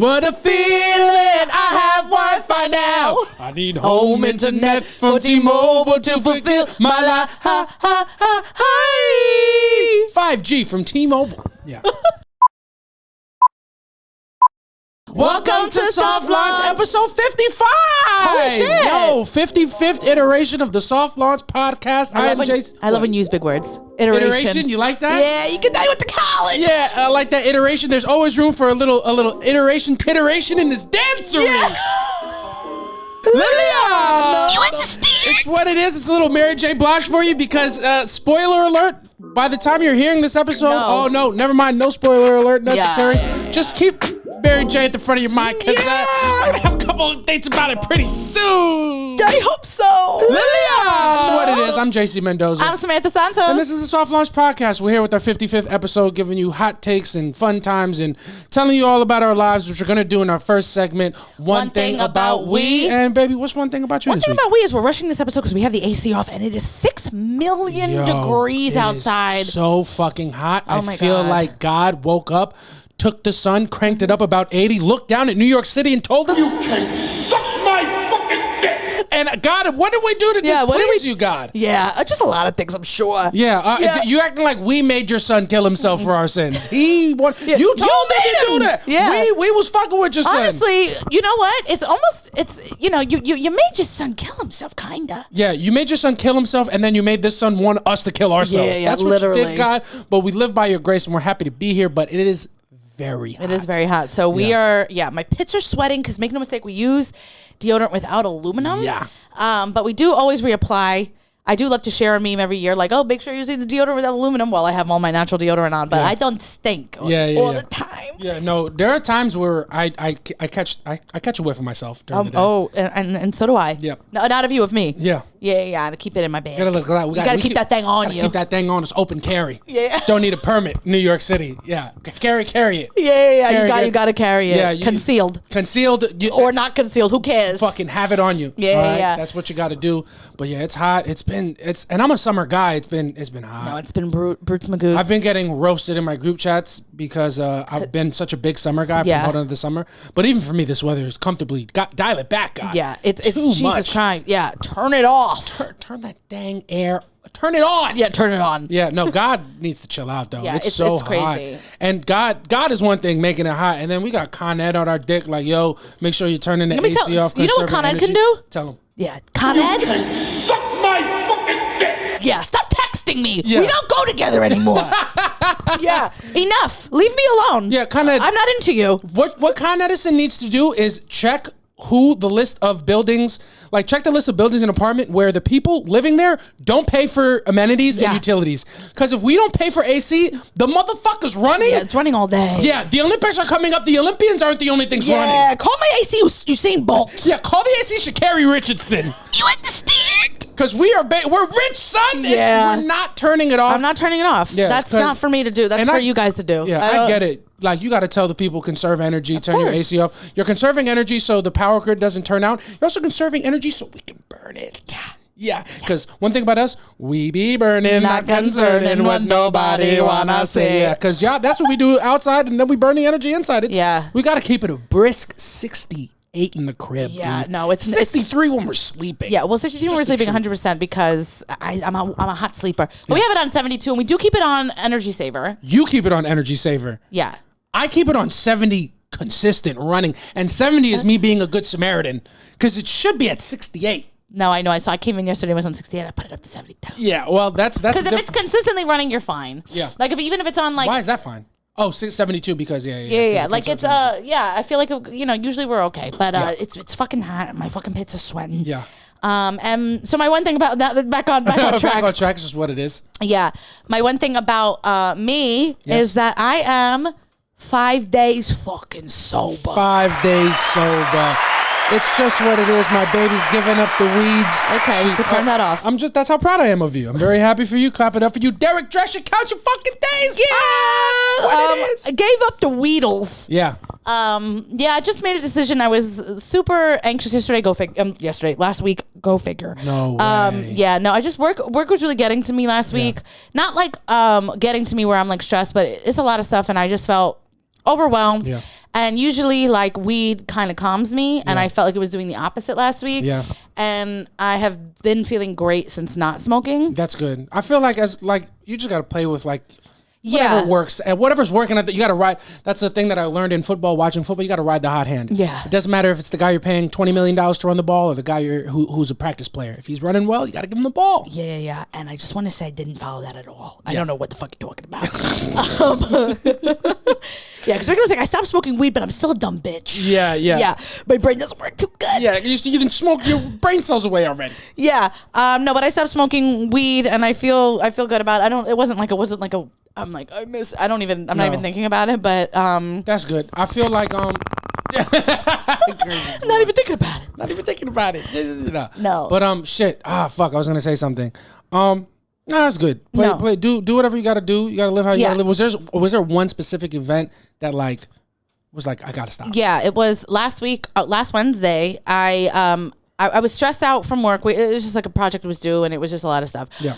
What a feeling, I have Wi-Fi now. I need home internet for T-Mobile to fulfill my life. 5G from T-Mobile. Yeah. Welcome to Soft Launch episode 55. Holy shit. Yo, 55th iteration of the Soft Launch podcast. I love when you use big words. Iteration. You like that? Yeah, you can die with the college. Yeah, I like that iteration. There's always room for a little iteration in this dancery. Yeah. Lilia! You understand? It's what it is. It's a little Mary J. Blige for you because, spoiler alert, by the time you're hearing this episode, never mind, no spoiler alert necessary. Yeah. Just keep Mary J. at the front of your mind because I'm going to have a couple of dates about it pretty soon. I hope so. Lilia! That's what it is. I'm JC Mendoza. I'm Samantha Santos. And this is the Soft Launch Podcast. We're here with our 55th episode, giving you hot takes and fun times and telling you all about our lives, which we're going to do in our first segment, One Thing About We. And baby, what's one thing about you this week? One thing about we is we're rushing this episode because we have the AC off and it is 6 million degrees outside. So fucking hot. Oh I feel like God woke up, took the sun, cranked it up about 80, looked down at New York City and told us, "You can suck my fucking dick." And God, what did we do to displease you, God? Yeah, just a lot of things, I'm sure. Yeah, you acting like we made your son kill himself for our sins. You told him to do that. Yeah. We was fucking with your son. Honestly, you know what? You made your son kill himself, kinda. Yeah, you made your son kill himself, and then you made this son want us to kill ourselves. Yeah, that's literally. what you did, God. But we live by your grace, and we're happy to be here, but it is very hot. It is very hot. So we are, my pits are sweating because make no mistake, we use deodorant without aluminum. Yeah. But we do always reapply. I do love to share a meme every year, like, oh, make sure you're using the deodorant without aluminum while I have all my natural deodorant on, but I don't stink all the time. Yeah, no, there are times where I catch a whiff of myself during the day. Oh, and so do I. Yep. No, not of you, of me. Yeah. Yeah, to keep it in my bag. We gotta keep that thing on you. Keep that thing on. It's open carry. Yeah. Don't need a permit. New York City. Yeah. Carry it. Yeah. You gotta carry it. Yeah. Concealed. Or not concealed. Who cares? Fucking have it on you. Yeah. That's what you got to do. But yeah, it's hot. And I'm a summer guy. It's been hot. No, it's been brutes magoots. I've been getting roasted in my group chats because I've been such a big summer guy. I've been holding on to the summer. But even for me, this weather is comfortably dial it back, God. Yeah, it's too Jesus much. Christ. Yeah, turn it off. Turn that dang air. Turn it on. Yeah, turn it on. Yeah, no, God needs to chill out though. Yeah, it's so crazy. hot. And God is one thing making it hot, and then we got Con Ed on our dick. Like, yo, make sure you turn the AC off. You know what Con Ed can do? Tell him. Yeah, Con Ed can suck my fucking dick. Yeah, stop texting me. Yeah. We don't go together anymore. Yeah, enough. Leave me alone. Yeah, Con Ed. I'm not into you. What Con Edison needs to do is check who the list of buildings, like check the list of buildings in an apartment where the people living there don't pay for amenities and utilities. Because if we don't pay for AC, the motherfucker's running. Yeah, it's running all day. Yeah, the Olympics are coming up. The Olympians aren't the only things running. Yeah, call my AC Usain Bolt. Yeah, call the AC Sha'Carri Richardson. You understand? Because we're rich, son. Yeah. We're not turning it off. I'm not turning it off. Yeah, that's not for me to do. That's for you guys to do. Yeah, I get it. Like, you got to tell the people conserve energy, turn your AC off. You're conserving energy so the power grid doesn't turn out. You're also conserving energy so we can burn it. Yeah, because one thing about us, we be burning, not concerning what nobody wanna see. Yeah, because that's what we do outside, and then we burn the energy inside. We got to keep it a brisk 68 in the crib. Yeah, dude. no, it's 63 when we're sleeping. Yeah, well, 62 when we're sleeping 100% because I'm a hot sleeper. But we have it on 72, and we do keep it on Energy Saver. You keep it on Energy Saver. Yeah. I keep it on 70 consistent running, and 70 is me being a good Samaritan because it should be at 68. No, I know. I came in yesterday, it was on 68. I put it up to 72. Yeah, well, that's because if it's consistently running, you're fine. Yeah. Like even if it's on like. Why is that fine? Oh, 72 because yeah. Like it's I feel like usually we're okay, but it's fucking hot. My fucking pits are sweating. Yeah. And so my one thing about that back on track. Back on track is just what it is. Yeah, my one thing about me is that I am 5 days fucking sober. 5 days sober. It's just what it is. My baby's giving up the weeds. Okay, you can turn that off. That's how proud I am of you. I'm very happy for you. Clap it up for you. Derek Drescher, count your fucking days. Yeah. What it is. I gave up the Weedles. Yeah. I just made a decision. I was super anxious yesterday. Last week. Go figure. No way. I just work was really getting to me last week. Not like getting to me where I'm like stressed, but it's a lot of stuff, and I just felt overwhelmed. Yeah. And usually, like, weed kind of calms me, and Yeah. I felt like it was doing the opposite last week. Yeah. And I have been feeling great since not smoking. That's good. I feel like you just got to play with like whatever works and whatever's working. You got to ride. That's the thing that I learned in football, watching football. You got to ride the hot hand. Yeah. It doesn't matter if it's the guy you're paying $20 million to run the ball or the guy who's a practice player. If he's running well, you got to give him the ball. Yeah. And I just want to say I didn't follow that at all. I don't know what the fuck you're talking about. Yeah, because Ricky was like, I stopped smoking weed, but I'm still a dumb bitch. Yeah. My brain doesn't work too good. Yeah, you didn't smoke your brain cells away already. Yeah. No, but I stopped smoking weed, and I feel good about it. It wasn't like a. I'm like, I'm not even thinking about it, but that's good. I feel like I'm not even thinking about it. Not even thinking about it. No. But shit. Fuck. I was gonna say something. No, that's good. Play. Do whatever you gotta do. You gotta live how you gotta live. Was there one specific event that like was like I gotta stop? Yeah, it was last week. Last Wednesday, I was stressed out from work. It was just like a project was due, and it was just a lot of stuff. Yeah.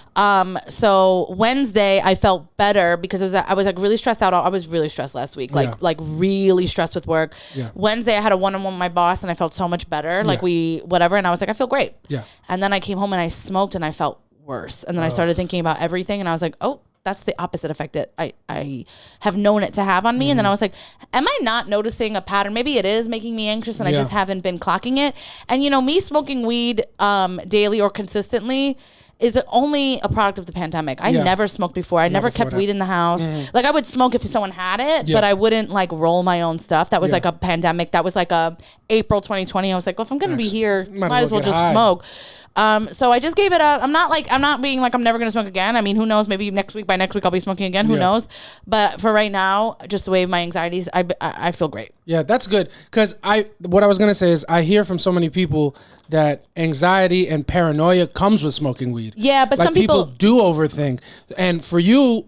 So Wednesday I felt better because I was like really stressed out. I was really stressed last week, like really stressed with work. Yeah. Wednesday I had a one-on-one with my boss, and I felt so much better. Like and I was like, I feel great. Yeah. And then I came home and I smoked, and I felt worse. And then I started thinking about everything, and I was like, oh, that's the opposite effect that I have known it to have on me. And then I was like, am I not noticing a pattern? Maybe it is making me anxious and I just haven't been clocking it. And, me smoking weed daily or consistently is only a product of the pandemic. I never smoked before. I never kept weed in the house. Like, I would smoke if someone had it, but I wouldn't, like, roll my own stuff. That was, like, a pandemic. That was, like, a April 2020. I was like, well, if I'm going to be here, might as well just smoke. So I just gave it up. I'm not being like I'm never gonna smoke again. I mean, who knows? Maybe by next week I'll be smoking again. Who knows? But for right now, just the way my anxieties, I feel great. Yeah, that's good. Because what I was gonna say is I hear from so many people that anxiety and paranoia comes with smoking weed. Yeah, but like some people do overthink, and for you.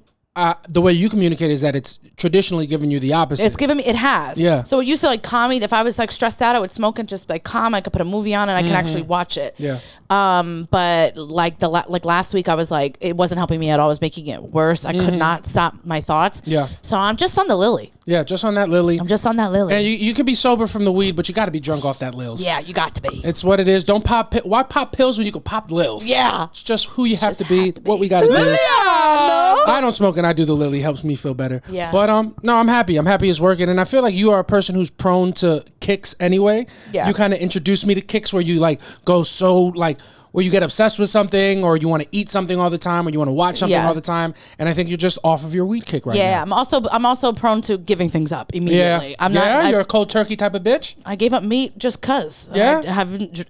The way you communicate is that it's traditionally given you the opposite. It has. Yeah. So it used to like calm me. If I was like stressed out, I would smoke and just like calm. I could put a movie on and I can actually watch it. Yeah. But like last week, I was like, it wasn't helping me at all. It was making it worse. I could not stop my thoughts. Yeah. So I'm just on the Lily. Yeah, just on that Lily. I'm just on that Lily. And you could be sober from the weed, but you got to be drunk off that Lils. Yeah, you got to be. It's what it is. Don't pop. Why pop pills when you can pop Lils? Yeah. It's just who you have to be. What we got to do. I don't smoke and I do the Lily. Helps me feel better. Yeah. But no, I'm happy. I'm happy it's working, and I feel like you are a person who's prone to kicks anyway. Yeah. You kind of introduced me to kicks where you like go so like. Where you get obsessed with something, or you want to eat something all the time, or you want to watch something all the time, and I think you're just off of your weed kick right now. Yeah, I'm also prone to giving things up immediately. Yeah. You're a cold turkey type of bitch. I gave up meat just cause. Yeah, I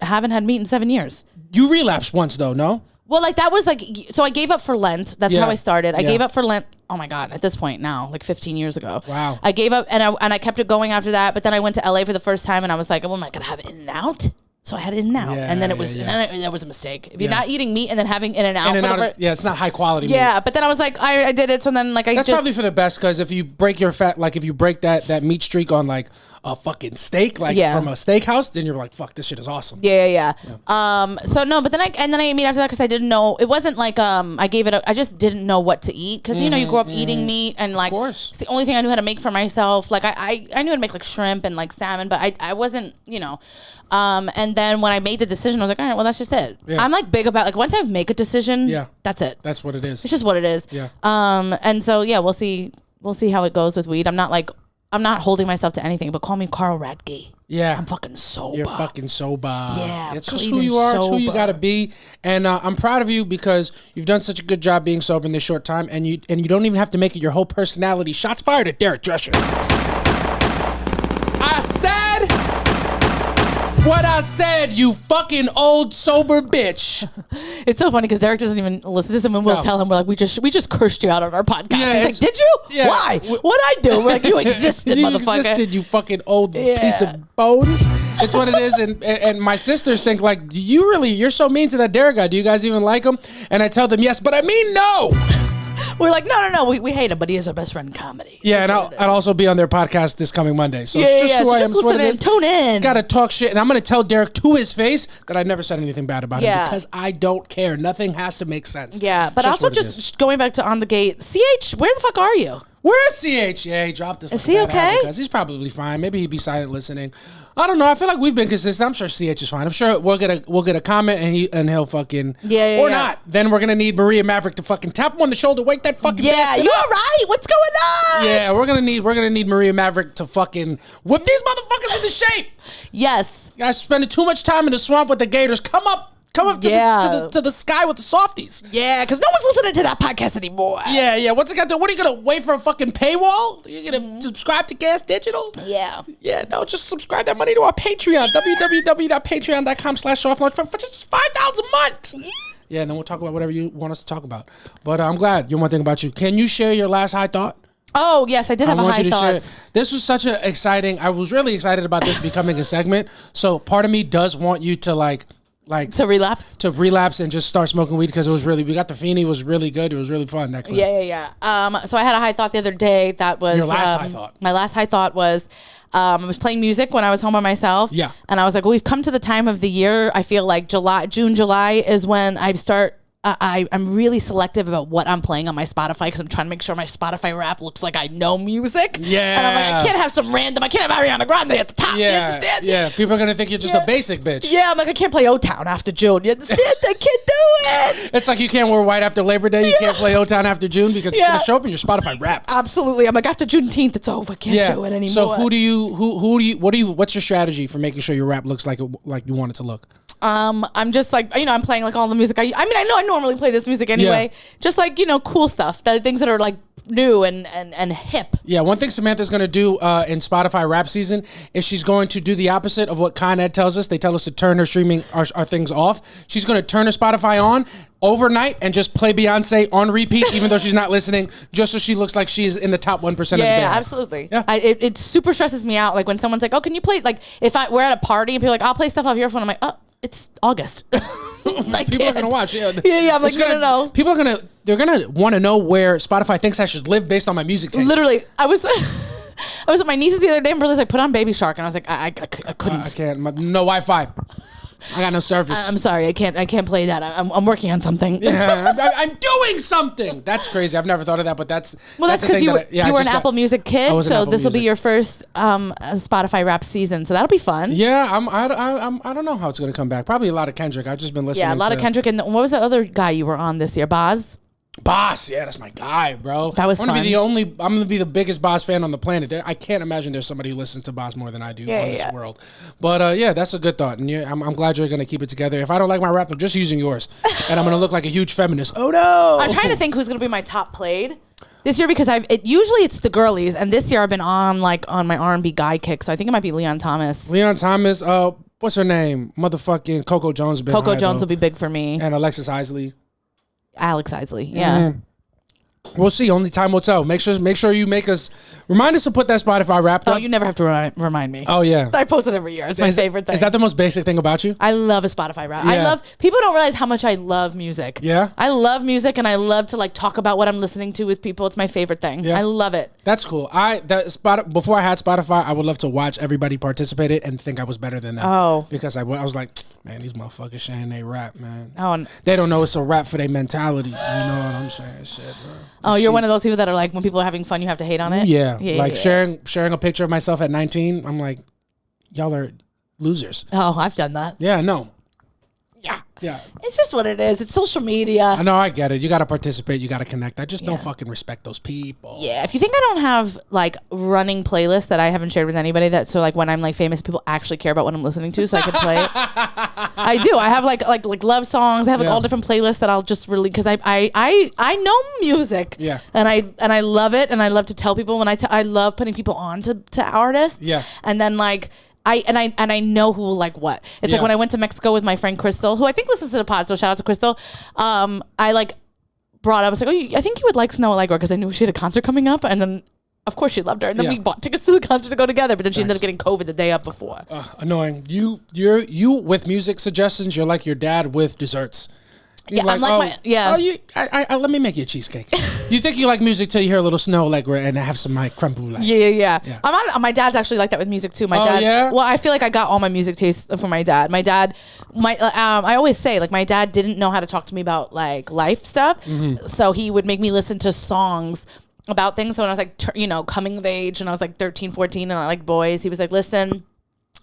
haven't had meat in 7 years. You relapsed once though, no? Well, like that was like, so I gave up for Lent. That's how I started. I Yeah. gave up for Lent. Oh my God, at this point now, like 15 years ago. Wow. I gave up and I kept it going after that. But then I went to LA for the first time and I was like, well, am I gonna have In-N-Out? So I had In-N-Out, and then it was, and then that was a mistake. If you're not eating meat and then having In-N-Out, it's not high quality. Yeah, but then I was like, I did it. So then like that's probably for the best, because if you break your fat, like if you break that meat streak on like a fucking steak, like from a steakhouse, then you're like, fuck, this shit is awesome. Yeah. So no, but then I ate meat after that because I didn't know. It wasn't like I gave it. I just didn't know what to eat because you grow up eating meat and like it's the only thing I knew how to make for myself. Like I knew how to make like shrimp and like salmon, but I wasn't And then when I made the decision, I was like, all right, well that's just it. Yeah. I'm like big about like once I make a decision, that's it. That's what it is. It's just what it is. Yeah. And so we'll see how it goes with weed. I'm not holding myself to anything, but call me Carl Radke. Yeah. I'm fucking sober. You're fucking sober. Yeah. It's just who you are. It's who you got to be. And I'm proud of you because you've done such a good job being sober in this short time, and you don't even have to make it your whole personality. Shots fired at Derek Drescher. I said what I said, you fucking old sober bitch. It's so funny because Derek doesn't even listen to this, and we'll tell him we're like, we just cursed you out on our podcast. Yeah, he's like, did you? Yeah. Why? What'd I do? We're like, you existed, you motherfucker. Existed, you fucking old piece of bones. It's what it is. And my sisters think like, you're so mean to that Derek guy. Do you guys even like him? And I tell them yes, but I mean no. We're like, no, we hate him, but he is our best friend in comedy. Yeah, and I'll also be on their podcast this coming Monday. So it's just who I am. Just listen in, tune in. Gotta talk shit, and I'm gonna tell Derek to his face that I never said anything bad about him because I don't care. Nothing has to make sense. Yeah, but also just going back to On the Gate, CH, where the fuck are you? Where's CH? Yeah, he dropped us. Is he okay? He's probably fine. Maybe he'd be silent listening. I don't know. I feel like we've been consistent. I'm sure CH is fine. I'm sure we'll get a comment and he'll fucking not. Then we're gonna need Maria Maverick to fucking tap him on the shoulder, wake that fucking you all right? What's going on? Yeah, we're gonna need Maria Maverick to fucking whip these motherfuckers into shape. Yes. You guys spending too much time in the swamp with the gators. Come up to the sky with the softies. Yeah, because no one's listening to that podcast anymore. Yeah. What's it got to do? What are you going to wait for a fucking paywall? You going to subscribe to Gas Digital? Yeah. Yeah, no, just subscribe that money to our Patreon. www.patreon.com/softlaunch for just $5 a month. Yeah, and then we'll talk about whatever you want us to talk about. But I'm glad. One thing about you. Can you share your last high thought? Oh, yes, I did have a high thought. This was such an exciting, I was really excited about this becoming a segment. So part of me does want you to to relapse and just start smoking weed because we got the Feeny, was really good. It was really fun. That clip. Yeah. So I had a high thought the other day that was your last high thought. My last high thought was I was playing music when I was home by myself. Yeah. And I was like, well, we've come to the time of the year. I feel like June, July is when I start. I'm really selective about what I'm playing on my Spotify because I'm trying to make sure my Spotify rap looks like I know music. Yeah. And I'm like, I can't have I can't have Ariana Grande at the top. Yeah. You understand? Yeah. People are going to think you're just a basic bitch. Yeah. I'm like, I can't play O-Town after June. You understand? I can't do it. It's like you can't wear white after Labor Day. You can't play O-Town after June because it's going to show up in your Spotify rap. Absolutely. I'm like, after Juneteenth, it's over. I can't do it anymore. So what's your strategy for making sure your rap looks like you want it to look? I'm just like, I'm playing like all the music. I know I normally play this music anyway. Yeah. Just like, cool stuff. Things that are like new and hip. Yeah, one thing Samantha's going to do in Spotify rap season is she's going to do the opposite of what Con Ed tells us. They tell us to turn her streaming, our things off. She's going to turn her Spotify on overnight and just play Beyonce on repeat, even though she's not listening, just so she looks like she's in the top 1% of the day. Yeah, absolutely. Yeah. It super stresses me out. Like when someone's like, oh, can you play, like if we're at a party and people are like, I'll play stuff off your phone. I'm like, oh, it's August. People are gonna watch. Yeah. I'm like, no. People are gonna want to know where Spotify thinks I should live based on my music taste. Literally, I was with my nieces the other day, and brother's like, put on Baby Shark, and I was like, I couldn't. I can't. No Wi-Fi. I got no service. I'm sorry, I can't play that. I'm working on something. Yeah, I'm doing something. That's crazy. I've never thought of that, but that's because you were an Apple Music kid, so this will be your first Spotify rap season. So that'll be fun. Yeah, I don't know how it's gonna come back. Probably a lot of Kendrick. I've just been listening. Yeah, a lot of Kendrick. And what was the other guy you were on this year? Boz. Boss, yeah, that's my guy, bro. That was fun. I'm gonna be the biggest Boss fan on the planet. I can't imagine there's somebody who listens to Boss more than I do on this world. But that's a good thought, and I'm glad you're gonna keep it together. If I don't like my rap, I'm just using yours, and I'm gonna look like a huge feminist. Oh no! I'm trying to think who's gonna be my top played this year because usually it's the girlies, and this year I've been on my R&B guy kick, so I think it might be Leon Thomas. Leon Thomas, what's her name? Motherfucking Coco Jones. Coco Jones will be big for me, and Alexis Isley. Alex Isley, yeah. Mm-hmm. We'll see. Only time will tell. Make sure you remind us to put that Spotify rap up. Oh, you never have to remind me. Oh yeah, I post it every year. It's my favorite thing. Is that the most basic thing about you? I love a Spotify rap. Yeah. People don't realize how much I love music. Yeah, I love music and I love to talk about what I'm listening to with people. It's my favorite thing. Yeah. I love it. That's cool. Before I had Spotify, I would love to watch everybody participate it and think I was better than them. Oh, because I was like, man, these motherfuckers saying they rap, man. Oh, they don't know it's a rap for their mentality. You know what I'm saying? Shit, bro. Oh, you're one of those people that are like, when people are having fun, you have to hate on it? Yeah. Sharing a picture of myself at 19, I'm like, y'all are losers. Oh, I've done that. Yeah, no. Yeah. It's just what it is. It's social media. I know, I get it. You got to participate. You got to connect. I just don't fucking respect those people. Yeah. If you think I don't have running playlists that I haven't shared with anybody so when I'm famous, people actually care about what I'm listening to so I can play it. I do. I have like love songs. I have all different playlists that I'll just really, because I know music. Yeah. And I love it. And I love to tell people I love putting people on to artists. Yeah. And then I know who will like what. It's like when I went to Mexico with my friend Crystal, who I think listens to the pod, so shout out to Crystal. I brought up, I was like, I think you would like Snow Allegro because I knew she had a concert coming up, and then of course she loved her, and then we bought tickets to the concert to go together, but then she ended up getting COVID the day up before. Annoying. You with music suggestions, you're like your dad with desserts. You're I'm like let me make you a cheesecake. You think you like music till you hear a little Snow Allegro and have some creme brulee. Yeah. My dad's actually like that with music too. My dad. Yeah? Well, I feel like I got all my music tastes from my dad. I always say my dad didn't know how to talk to me about life stuff, so he would make me listen to songs about things. So when I was like, coming of age, and I was like 13, 14, and I liked boys, he was like, listen,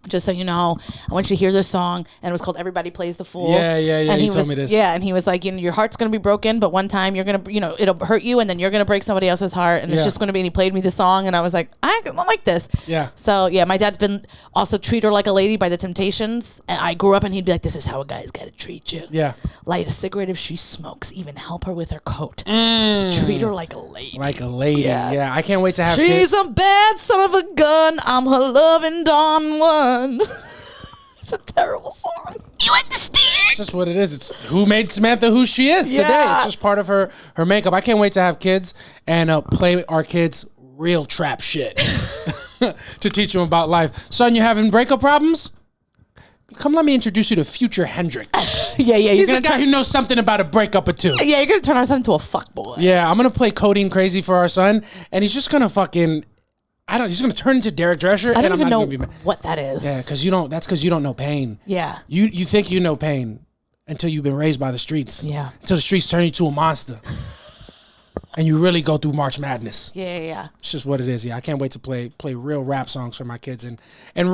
just so you know, I want you to hear this song. And it was called Everybody Plays the Fool. Yeah. And he told me this. Yeah, and he was like, your heart's going to be broken, but one time you're going to, it'll hurt you, and then you're going to break somebody else's heart, and it's just going to be, and he played me the song, and I was like, I don't like this. Yeah. So, yeah, my dad's been also Treat Her Like a Lady by the Temptations. And I grew up, and he'd be like, this is how a guy's got to treat you. Yeah. Light a cigarette if she smokes, even help her with her coat. Treat her like a lady. Like a lady. Yeah. I can't wait to have She's a bad son of a gun. I'm her loving Don one. It's a terrible song. You understand? It's just what it is. It's who made Samantha who she is today. It's just part of her makeup. I can't wait to have kids and play our kids real trap shit to teach them about life. Son, you having breakup problems? Come, let me introduce you to Future Hendrix. Yeah. He's the guy who knows something about a breakup or two. Yeah, you're gonna turn our son into a fuckboy. Yeah, I'm gonna play Codeine Crazy for our son, and he's just gonna fucking. He's gonna turn into Derek Drescher. I don't and even I'm know not gonna be what that is. Yeah, because you don't. That's because you don't know pain. Yeah. You think you know pain until you've been raised by the streets. Yeah. Until the streets turn you to a monster, and you really go through March Madness. Yeah. It's just what it is. Yeah, I can't wait to play real rap songs for my kids, and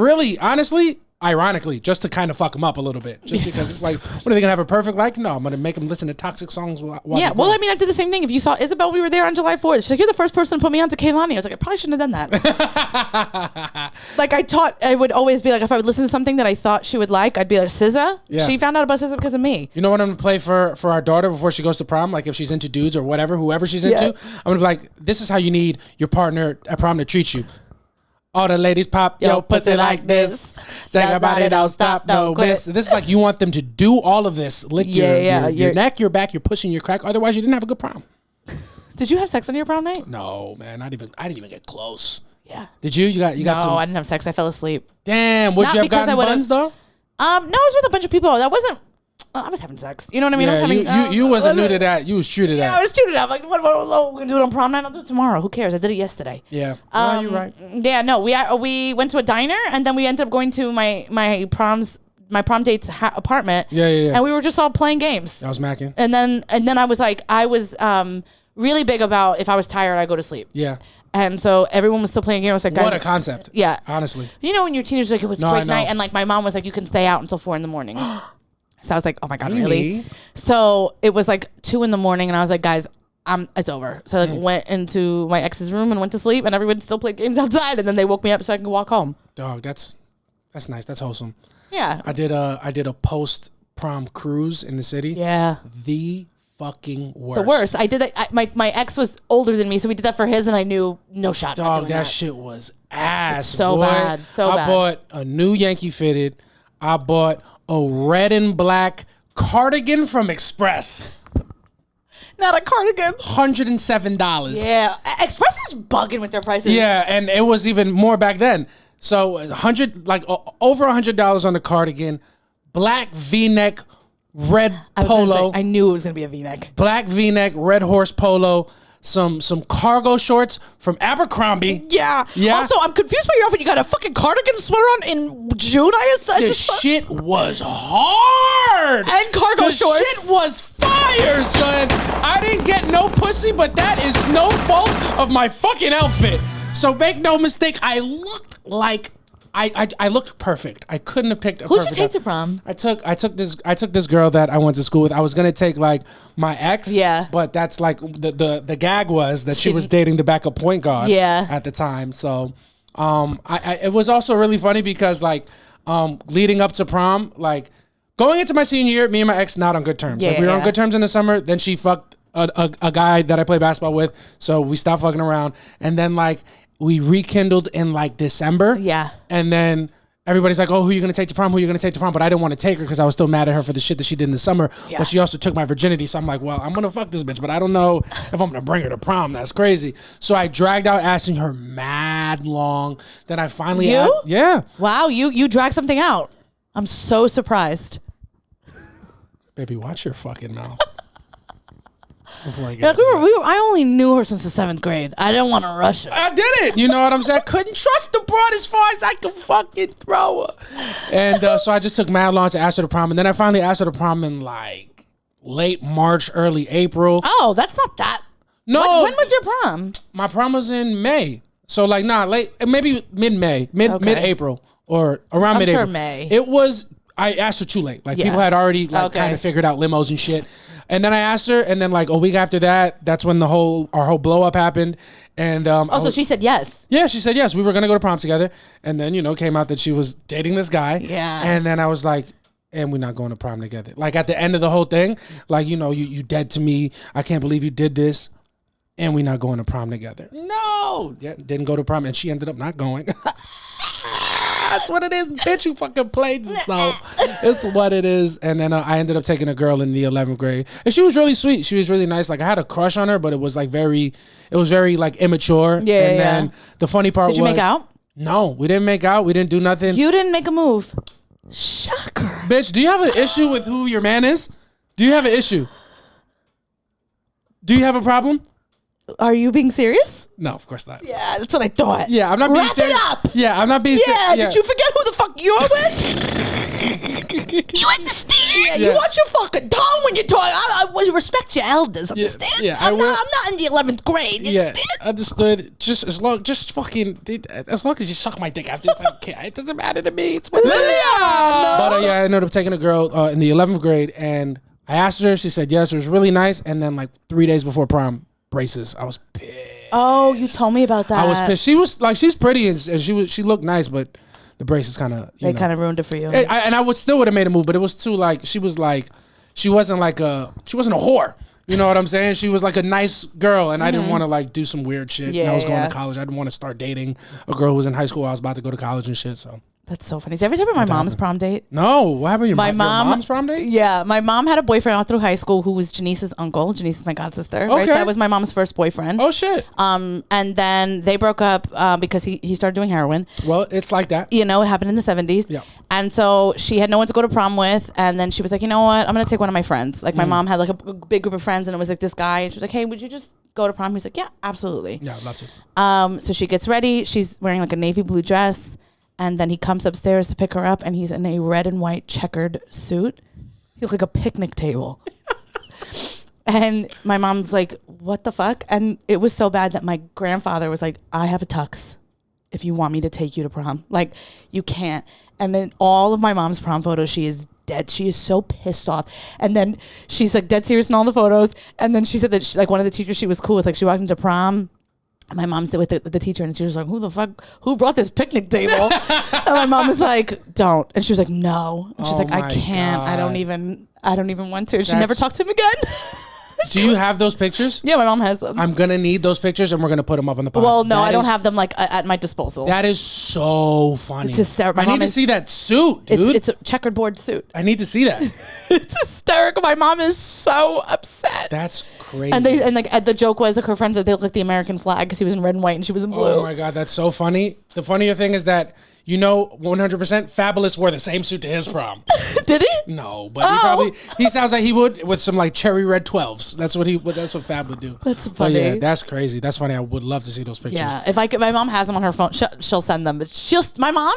really, honestly, ironically, just to kind of fuck them up a little bit. Just because it's like, what are they gonna have a perfect like? No, I'm gonna make them listen to toxic songs while Yeah, well, I mean, I did the same thing. If you saw Isabel, we were there on July 4th. She's like, you're the first person to put me on to Kehlani. I was like, I probably shouldn't have done that. Like, I would always be like, if I would listen to something that I thought she would like, I'd be like, SZA? Yeah. She found out about SZA because of me. You know what I'm gonna play for our daughter before she goes to prom? Like if she's into dudes or whatever, whoever she's into, I'm gonna be like, this is how you need your partner at prom to treat you. All the ladies pop yo pussy like this. Shake your body, don't stop, no miss. This is like you want them to do all of this. Lick your neck, your back, you're pushing your crack. Otherwise, you didn't have a good prom. Did you have sex on your prom night? No, man. I didn't even get close. Yeah. Did you? You got some. No, I didn't have sex. I fell asleep. Damn. Would you have gotten buns though? No, I was with a bunch of people. That wasn't. I was having sex. You know what I mean? Yeah, I was having. You wasn't new to that. You was true to that. Yeah, I was true to that. I'm like, what we're gonna do it on prom night? I'll do it tomorrow. Who cares? I did it yesterday. Yeah. You're right. Yeah. No, we went to a diner and then we ended up going to my prom date's apartment. Yeah. And we were just all playing games. I was macking. And then I was like, really big about if I was tired, I go to sleep. Yeah. And so everyone was still playing games. I was like, guys, what a concept. Yeah. Honestly. You know, when you're teenagers, like it was a great night, and like my mom was like, you can stay out until 4 a.m. So I was like, oh my God, really? So it was like 2 a.m, and I was like, guys, it's over. So I like went into my ex's room and went to sleep, and everyone still played games outside, and then they woke me up so I could walk home. Dog, that's nice. That's wholesome. Yeah. I did a post prom cruise in the city. Yeah. The fucking worst. The worst. I did that. My ex was older than me, so we did that for his, and I knew no shot. Dog, that shit was ass. So boy. bad. So bad. I bought a new Yankee Fitted. I bought a red and black cardigan from Express. Not a cardigan. $107. Yeah. Express is bugging with their prices. Yeah, and it was even more back then. So over $100 on the cardigan, black V-neck, red polo. I knew it was gonna be a V-neck. Black V-neck, red horse polo. Some cargo shorts from Abercrombie. Yeah. Also, I'm confused by your outfit. You got a fucking cardigan sweater on in June. The shit was hard. And cargo shorts. Shit was fire, son. I didn't get no pussy, but that is no fault of my fucking outfit. So make no mistake, I looked like I looked perfect. I couldn't have picked a Who'd perfect you take to prom? I took this girl that I went to school with. I was gonna take like my ex. Yeah. But that's like the gag was that she was dating the backup point guard. Yeah. At the time. So it was also really funny because like leading up to prom, like going into my senior year, me and my ex not on good terms. Yeah, like we were on good terms in the summer, then she fucked a guy that I play basketball with, so we stopped fucking around. And then like we rekindled in like December. Yeah. And then everybody's like, oh, who are you going to take to prom? Who are you going to take to prom? But I didn't want to take her because I was still mad at her for the shit that she did in the summer. Yeah. But she also took my virginity. So I'm like, well, I'm going to fuck this bitch, but I don't know if I'm going to bring her to prom. That's crazy. So I dragged out asking her mad long. Then I finally... Yeah. Wow, you dragged something out. I'm so surprised. Baby, watch your fucking mouth. I only knew her since the 7th grade. I didn't want to rush her. I did it. You know what I'm saying? I couldn't trust the broad as far as I could fucking throw her. And so I just took mad long to ask her to prom. And then I finally asked her to prom in like late March, early April. Oh, that's not that. No. When was your prom? My prom was in May. So like late, maybe mid-May, mid-April or around mid-April. I'm sure May. It was, I asked her too late. Like people had already kind of figured out limos and shit. And then I asked her, and then like a week after that, that's when our whole blow up happened. And so she said yes. Yeah, she said yes. We were gonna go to prom together, and then came out that she was dating this guy. Yeah. And then I was like, and we're not going to prom together. Like at the end of the whole thing, like you dead to me. I can't believe you did this. And we're not going to prom together. No. Yeah, didn't go to prom, and she ended up not going. That's what it is, bitch. You fucking played yourself. It's what it is. And then I ended up taking a girl in the 11th grade, and she was really sweet. She was really nice. Like I had a crush on her, but it was very like immature. Yeah. And then the funny part was, did you make out? No, we didn't make out. We didn't do nothing. You didn't make a move. Shocker. Bitch, do you have an issue with who your man is? Do you have an issue? Do you have a problem? Are you being serious? No, of course not. Yeah, that's what I thought. Yeah, I'm not being serious. Wrap it up. Yeah, I'm not being serious. Yeah, did you forget who the fuck you're with? You understand? You watch your fucking tone when you're talking. I respect your elders, understand? Yeah, I'm not in the 11th grade, you understand? Understood. As long as you suck my dick after this, I don't care. It doesn't matter to me. It's what it is. But I ended up taking a girl in the 11th grade, and I asked her. She said yes. It was really nice. And then like 3 days before prom, braces. I was pissed. Oh, you told me about that. I was pissed. She was like, she's pretty and she looked nice, but the braces kind of kind of ruined it for you. And I would have made a move, but it was too like she wasn't a whore. You know what I'm saying? She was like a nice girl, and I didn't want to like do some weird shit. Yeah, I was going to college. I didn't want to start dating a girl who was in high school. I was about to go to college and shit. So that's so funny. Did you ever tell me my mom's prom date? No, what happened? Your mom's prom date? Yeah, my mom had a boyfriend all through high school who was Janice's uncle. Janice is my god sister. Okay. Right? That was my mom's first boyfriend. Oh shit. And then they broke up because he started doing heroin. Well, it's like that. It happened in the 70s. Yeah. And so she had no one to go to prom with, and then she was like, you know what? I'm gonna take one of my friends. Like my mom had like a big group of friends, and it was like this guy, and she was like, hey, would you just go to prom? He's like, yeah, absolutely. Yeah, I'd love to. So she gets ready. She's wearing like a navy blue dress. And then he comes upstairs to pick her up, and he's in a red and white checkered suit. He looked like a picnic table. And my mom's like, what the fuck? And it was so bad that my grandfather was like, I have a tux if you want me to take you to prom. Like, you can't. And then all of my mom's prom photos, she is dead. She is so pissed off. And then she's like dead serious in all the photos. And then she said that like one of the teachers she was cool with, like she walked into prom. My mom said with the teacher, and she was like, who brought this picnic table? And my mom was like, don't. And she was like, no. And she's like, I can't. God. I don't even want to. And she never talked to him again. Do you have those pictures? Yeah, my mom has them. I'm going to need those pictures, and we're going to put them up on the podcast. Well, no, I don't have them like at my disposal. That is so funny. It's hysterical. I need to see that suit, dude. It's a checkerboard suit. I need to see that. It's hysterical. My mom is so upset. That's crazy. And like the joke was like her friends, they looked like the American flag because he was in red and white and she was in blue. Oh my God, that's so funny. The funnier thing is that 100% Fabulous wore the same suit to his prom. Did he? No, but he sounds like he would with some like cherry red 12s. That's what Fab would do. That's funny. But yeah, that's crazy. That's funny. I would love to see those pictures. Yeah, if I could, my mom has them on her phone. She'll send them. But my mom,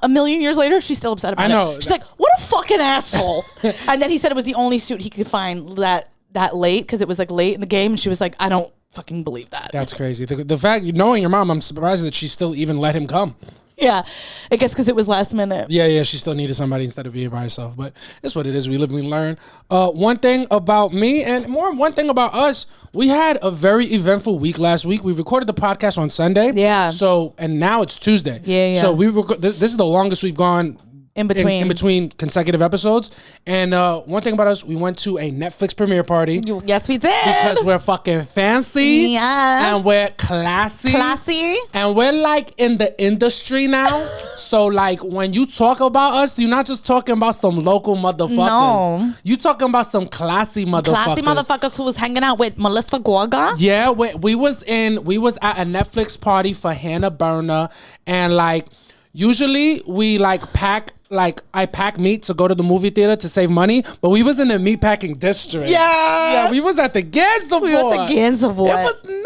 a million years later, she's still upset about it. I know. She's like, what a fucking asshole. And then he said it was the only suit he could find that late because it was like late in the game. And she was like, I don't fucking believe that. That's crazy. The fact, knowing your mom, I'm surprised that she still even let him come. Yeah, I guess because it was last minute. Yeah, she still needed somebody instead of being by herself. But it's what it is. We live, we learn. One thing about me and one thing about us, we had a very eventful week last week. We recorded the podcast on Sunday. Yeah. So, and now it's Tuesday. Yeah. So this is the longest we've gone in between consecutive episodes. And one thing about us, we went to a Netflix premiere party. Yes, we did. Because we're fucking fancy. Yes. And we're classy. Classy. And we're like in the industry now. So like when you talk about us, you're not just talking about some local motherfuckers. No. You talking about some classy motherfuckers. Classy motherfuckers who was hanging out with Melissa Gorga. Yeah, we was at a Netflix party for Hannah Berner. And like usually we I pack meat to go to the movie theater to save money, but we was in the meat packing district. Yeah. Yeah, we was at the Gansevoort. We were at the Gansevoort. It was nice.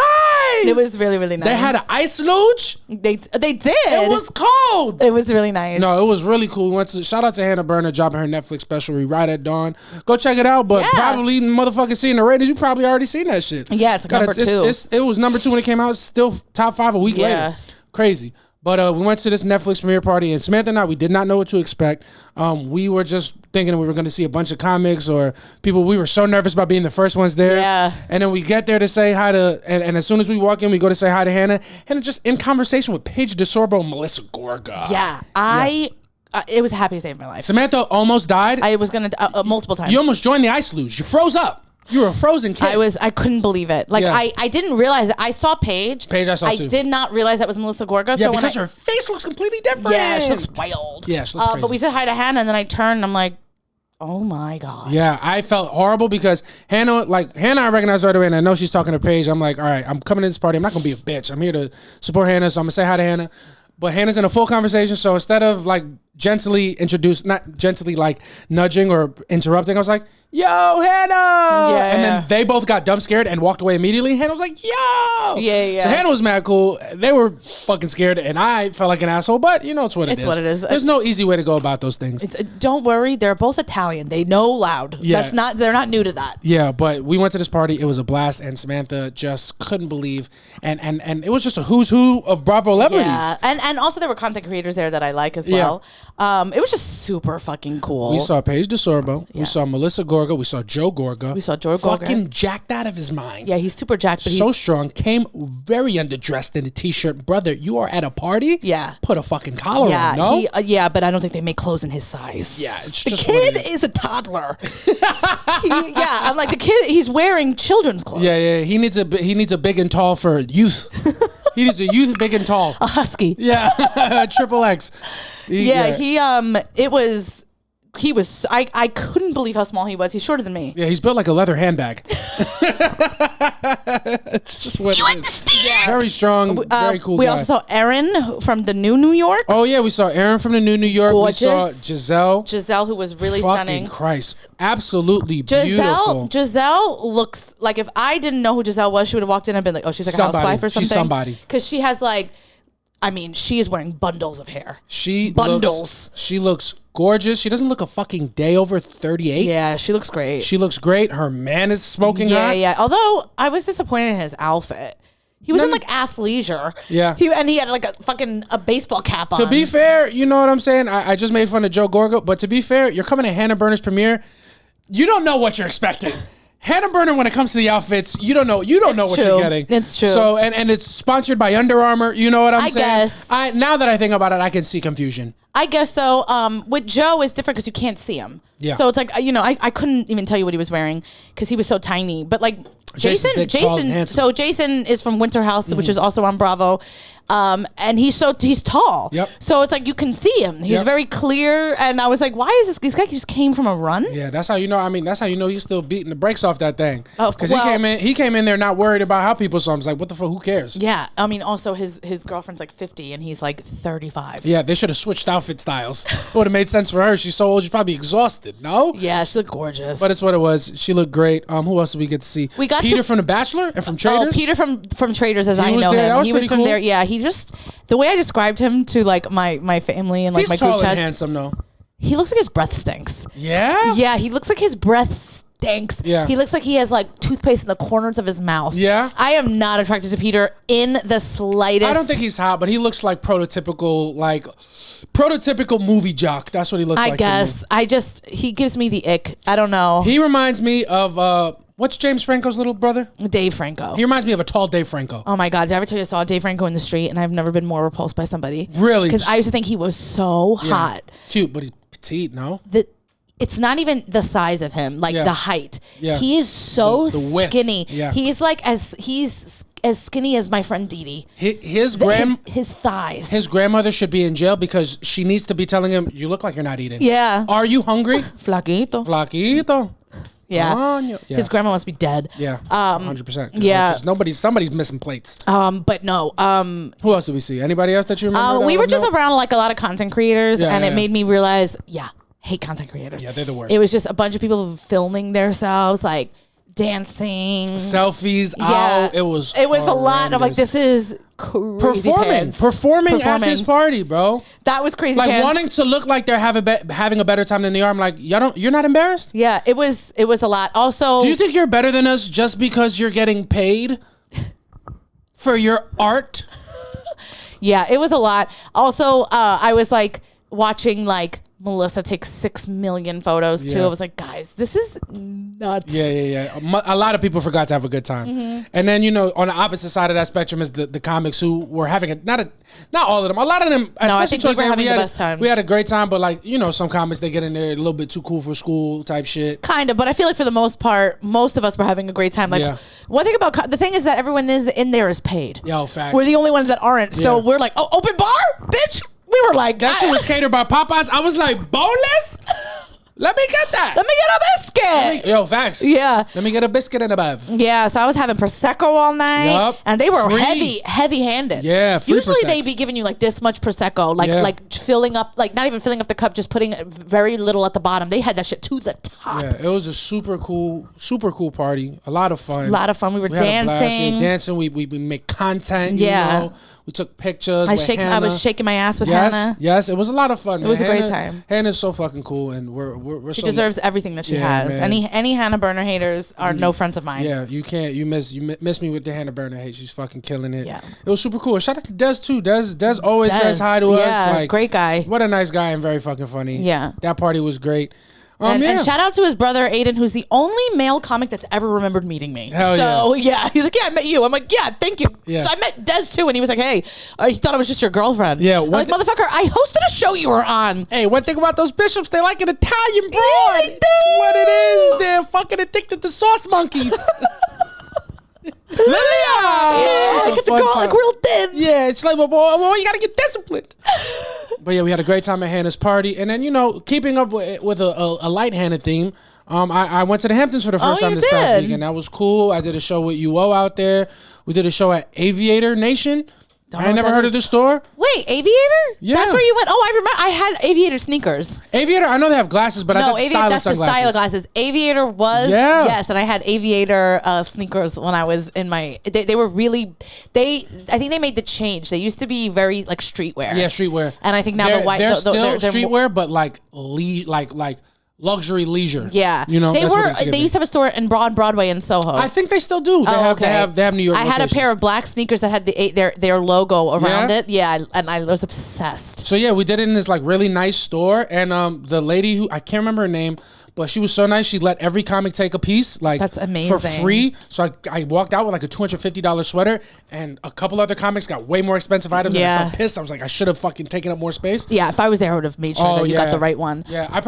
It was really, really nice. They had an ice luge. They did. It was cold. It was really nice. No, it was really cool. We went to shout out to Hannah Berner dropping her Netflix special Right at Dawn. Go check it out. But probably motherfucking seeing the ratings, you probably already seen that shit. Yeah, it's number 2. It was number 2 when it came out. It's still top 5 a week later. Crazy. But we went to this Netflix premiere party, and Samantha and I, we did not know what to expect. We were just thinking we were going to see a bunch of comics or people. We were so nervous about being the first ones there. Yeah. And then we get there to say hi to, and as soon as we walk in, we go to say hi to Hannah. Hannah just in conversation with Paige DeSorbo and Melissa Gorga. Yeah. It was the happiest day of my life. Samantha almost died. I was going to, multiple times. You almost joined the ice luge. You froze up. You were a frozen kid. I couldn't believe it. Like I didn't realize it. I saw Paige. I saw too. I did not realize that was Melissa Gorga. Yeah, so because her face looks completely different. Yeah, she looks wild. Yeah, she looks crazy. But we said hi to Hannah, and then I turned, and I'm like, oh my God. Yeah, I felt horrible because Hannah, I recognized right away, and I know she's talking to Paige. I'm like, all right, I'm coming to this party. I'm not gonna be a bitch. I'm here to support Hannah, so I'm gonna say hi to Hannah. But Hannah's in a full conversation, so instead of gently not gently nudging or interrupting, I was like, yo, Hannah! Yeah. And then they both got dumb scared and walked away immediately. Hannah was like, yo! Yeah. So Hannah was mad cool. They were fucking scared, and I felt like an asshole, but it's what it is. It's what it is. There's no easy way to go about those things. Don't worry, they're both Italian. They know loud. Yeah. They're not new to that. Yeah, but we went to this party. It was a blast, and Samantha just couldn't believe, and it was just a who's who of Bravo celebrities. Yeah, and also there were content creators there that I like as well. It was just super fucking cool. We saw Paige DeSorbo. Yeah. We saw Melissa Gorga. We saw Joe Gorga. We saw Joe Gorga. Fucking jacked out of his mind. Yeah, he's super jacked. But so strong. Came very underdressed in a t-shirt. Brother, you are at a party? Yeah. Put a fucking collar on, no? But I don't think they make clothes in his size. Yeah, it's the just kid is a toddler. I'm like, the kid, he's wearing children's clothes. Yeah. He needs a big and tall for youth. He needs a youth big and tall. A husky. Yeah. Triple X. I couldn't believe how small he was. He's shorter than me. Yeah, he's built like a leather handbag. It's just what it is. Very strong, very cool We guy. also saw Erin from the New York. Oh yeah, we saw Erin from the New York. Gorgeous. We saw Giselle. Giselle, who was really fucking stunning. Christ. Absolutely beautiful. Giselle looks like, if I didn't know who Giselle was, she would have walked in and been like, oh, she's like a housewife or something. She's somebody. Because she has she is wearing bundles of hair. She looks gorgeous. She doesn't look a fucking day over 38. Yeah, she looks great. She looks great. Her man is smoking hot. Yeah. Although I was disappointed in his outfit. He was in athleisure. Yeah. He had a baseball cap on. To be fair, you know what I'm saying? I just made fun of Joe Gorga, but to be fair, you're coming to Hannah Berner's premiere. You don't know what you're expecting. Hannah Berner, when it comes to the outfits, you don't know what you're getting. It's true. So and it's sponsored by Under Armour. You know what I'm saying? Guess. Now that I think about it, I can see confusion. I guess so. With Joe, it's different because you can't see him. Yeah. So it's I couldn't even tell you what he was wearing because he was so tiny. But Jason, tall, so Jason is from Winter House, which is also on Bravo. And he's tall. Yep. So it's you can see him. He's very clear. And I was like, why is this guy just came from a run? Yeah, that's how you know. That's how you know he's still beating the brakes off that thing. Oh, because he came in there not worried about how people saw him. He's like, what the fuck? Who cares? Yeah. Also his girlfriend's 50 and he's 35. Yeah, they should have switched outfit styles. It would have made sense for her. She's so old, she's probably exhausted. No? Yeah, she looked gorgeous. But it's what it was. She looked great. Who else did we get to see? We got Peter from The Bachelor and from Traders. Oh, Peter from Traders, as I know him. He was from there. Yeah, he just, the way I described him to my family and my group chat. He's tall and handsome though. He looks like his breath stinks. Yeah? Yeah, he looks like his breath stinks. Yeah. He looks like he has toothpaste in the corners of his mouth. Yeah? I am not attracted to Peter in the slightest. I don't think he's hot, but he looks like prototypical movie jock. That's what he looks like. I guess. He gives me the ick. I don't know. He reminds me of what's James Franco's little brother? Dave Franco. He reminds me of a tall Dave Franco. Oh my God. Did I ever tell you I saw Dave Franco in the street and I've never been more repulsed by somebody? Really? Because I used to think he was so hot. Cute, but he's petite, no? It's not even the size of him, the height. Yeah. He is so the skinny. Yeah. He's as skinny as my friend Dee Dee. His thighs. His grandmother should be in jail because she needs to be telling him, you look like you're not eating. Yeah. Are you hungry? Flaquito. Yeah. His grandma must be dead. Yeah. 100%. Yeah. Somebody's missing plates. But no. Who else did we see? Anybody else that you remember? We were just around a lot of content creators, and it made me realize, hate content creators. Yeah, they're the worst. It was just a bunch of people filming themselves, dancing, selfies. Yeah, it was a lot. I'm like, this is crazy. Performing at this party, bro. That was crazy. Like wanting to look like they're having a better time than they are. I'm like, you're not embarrassed? Yeah, it was a lot. Also, do you think you're better than us just because you're getting paid for your art? Yeah, it was a lot. Also, I was like watching like Melissa take 6 million photos too. I was like, guys, this is nuts. Yeah. A lot of people forgot to have a good time. And then, on the opposite side of that spectrum is the comics who were having not all of them. A lot of them, no, I think we were having the best time. We had a great time, but like, some comics, they get in there a little bit too cool for school type shit. Kind of, but I feel like for the most part, most of us were having a great time. Like, one thing about the thing is that everyone in there is paid. Yo, facts. We're the only ones that aren't. So we're like, oh, open bar, bitch. We were like, that shit was catered by Popeyes. I was like, boneless? Let me get that. Let me get a biscuit. Yo, facts. Yeah. Let me get a biscuit and a bev. Yeah, so I was having Prosecco all night. Yep. And they were heavy-handed. Yeah, free Usually Prosecco. they be giving you like this much Prosecco, like filling up, like not even filling up the cup, just putting very little at the bottom. They had that shit to the top. Yeah, it was a super cool party. A lot of fun. We were dancing. We make content, We took pictures I was shaking my ass with Hannah. Yes, it was a lot of fun. It was a great time. Hannah's so fucking cool, and we're she deserves everything that she has. Man. Any Hannah Burner haters are no friends of mine. Yeah, you can't. You miss me with the Hannah Burner hate. She's fucking killing it. Yeah, it was super cool. Shout out to Des too. Des always says hi to us. Yeah, great guy. What a nice guy and very fucking funny. Yeah, that party was great. And shout out to his brother Aiden, who's the only male comic that's ever remembered meeting me. Hell yeah, he's like, yeah, I met you. I'm like, yeah, thank you. Yeah. So I met Des too, and he was like, hey, he thought I was just your girlfriend. Yeah, I'm like, motherfucker, I hosted a show you were on. Hey, one thing about those bishops, they like an Italian broad. Yeah, they do. That's what it is. They're fucking addicted to sauce monkeys. Yeah, get the garlic real thin. Yeah, it's like, well, you gotta get disciplined. But yeah, we had a great time at Hannah's party, and then keeping up with a light Hannah theme. I went to the Hamptons for the first time this past week, and that was cool. I did a show with UO out there. We did a show at Aviator Nation. I had never heard of this store. Wait, Aviator? Yeah. That's where you went? Oh, I remember. I had Aviator sneakers. Aviator, I know they have glasses, but I thought that's the style glasses. Aviator was, yes, and I had Aviator sneakers when I was in my, they were really, I think they made the change. They used to be very like streetwear. Yeah, streetwear. And I think now they're still streetwear, but like luxury leisure. Yeah, they used to have a store in Broadway in Soho. I think they still do. They have New York. I had a pair of black sneakers that had their logo around it. Yeah, and I was obsessed. So yeah, we did it in this like really nice store, and the lady who I can't remember her name, but she was so nice. She let every comic take a piece, like that's amazing, for free. So I walked out with like a $250 sweater, and a couple other comics got way more expensive items. Yeah, and I felt pissed. I was like, I should have fucking taken up more space. Yeah, if I was there, I would have made sure that you got the right one. Yeah, I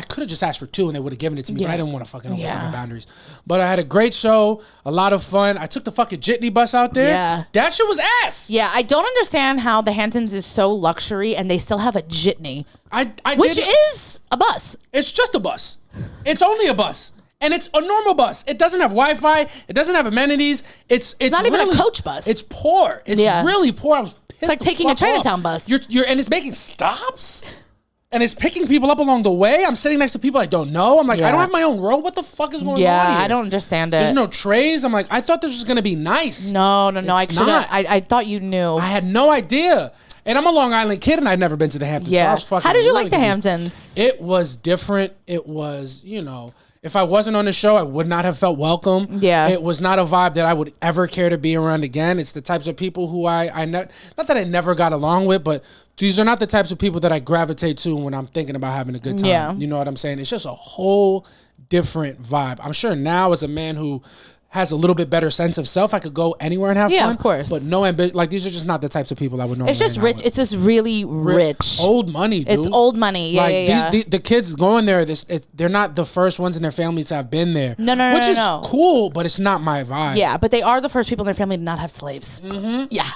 could have just asked for 2 and they would have given it to me, but I didn't want to fucking overstep my boundaries. But I had a great show, a lot of fun. I took the fucking jitney bus out there. Yeah. That shit was ass. Yeah, I don't understand how the Hamptons is so luxury and they still have a jitney. Which is a bus. It's just a bus. It's only a bus. And it's a normal bus. It doesn't have Wi-Fi. It doesn't have amenities. It's not even a coach bus. It's poor. It's really poor. I was pissed. It's like taking a Chinatown bus. And it's making stops. And it's picking people up along the way. I'm sitting next to people I don't know. I'm like, I don't have my own row. What the fuck is going on here? Yeah, I don't understand it. There's no trays. I'm like, I thought this was going to be nice. No. I thought you knew. I had no idea. And I'm a Long Island kid, and I'd never been to the Hamptons. Yeah. So I was fucking How did you like the Hamptons? It was different. It was, if I wasn't on the show, I would not have felt welcome. Yeah. It was not a vibe that I would ever care to be around again. It's the types of people who not that I never got along with, but these are not the types of people that I gravitate to when I'm thinking about having a good time. Yeah. You know what I'm saying? It's just a whole different vibe. I'm sure now as a man who has a little bit better sense of self, I could go anywhere and have fun. Yeah, of course. But no ambition. Like, these are just not the types of people I would normally It's just rich. It's just really rich. Old money, dude. It's old money. Yeah, the kids going there, they're not the first ones in their families to have been there. No. Which is cool, but it's not my vibe. Yeah, but they are the first people in their family to not have slaves. Mm-hmm. Yeah.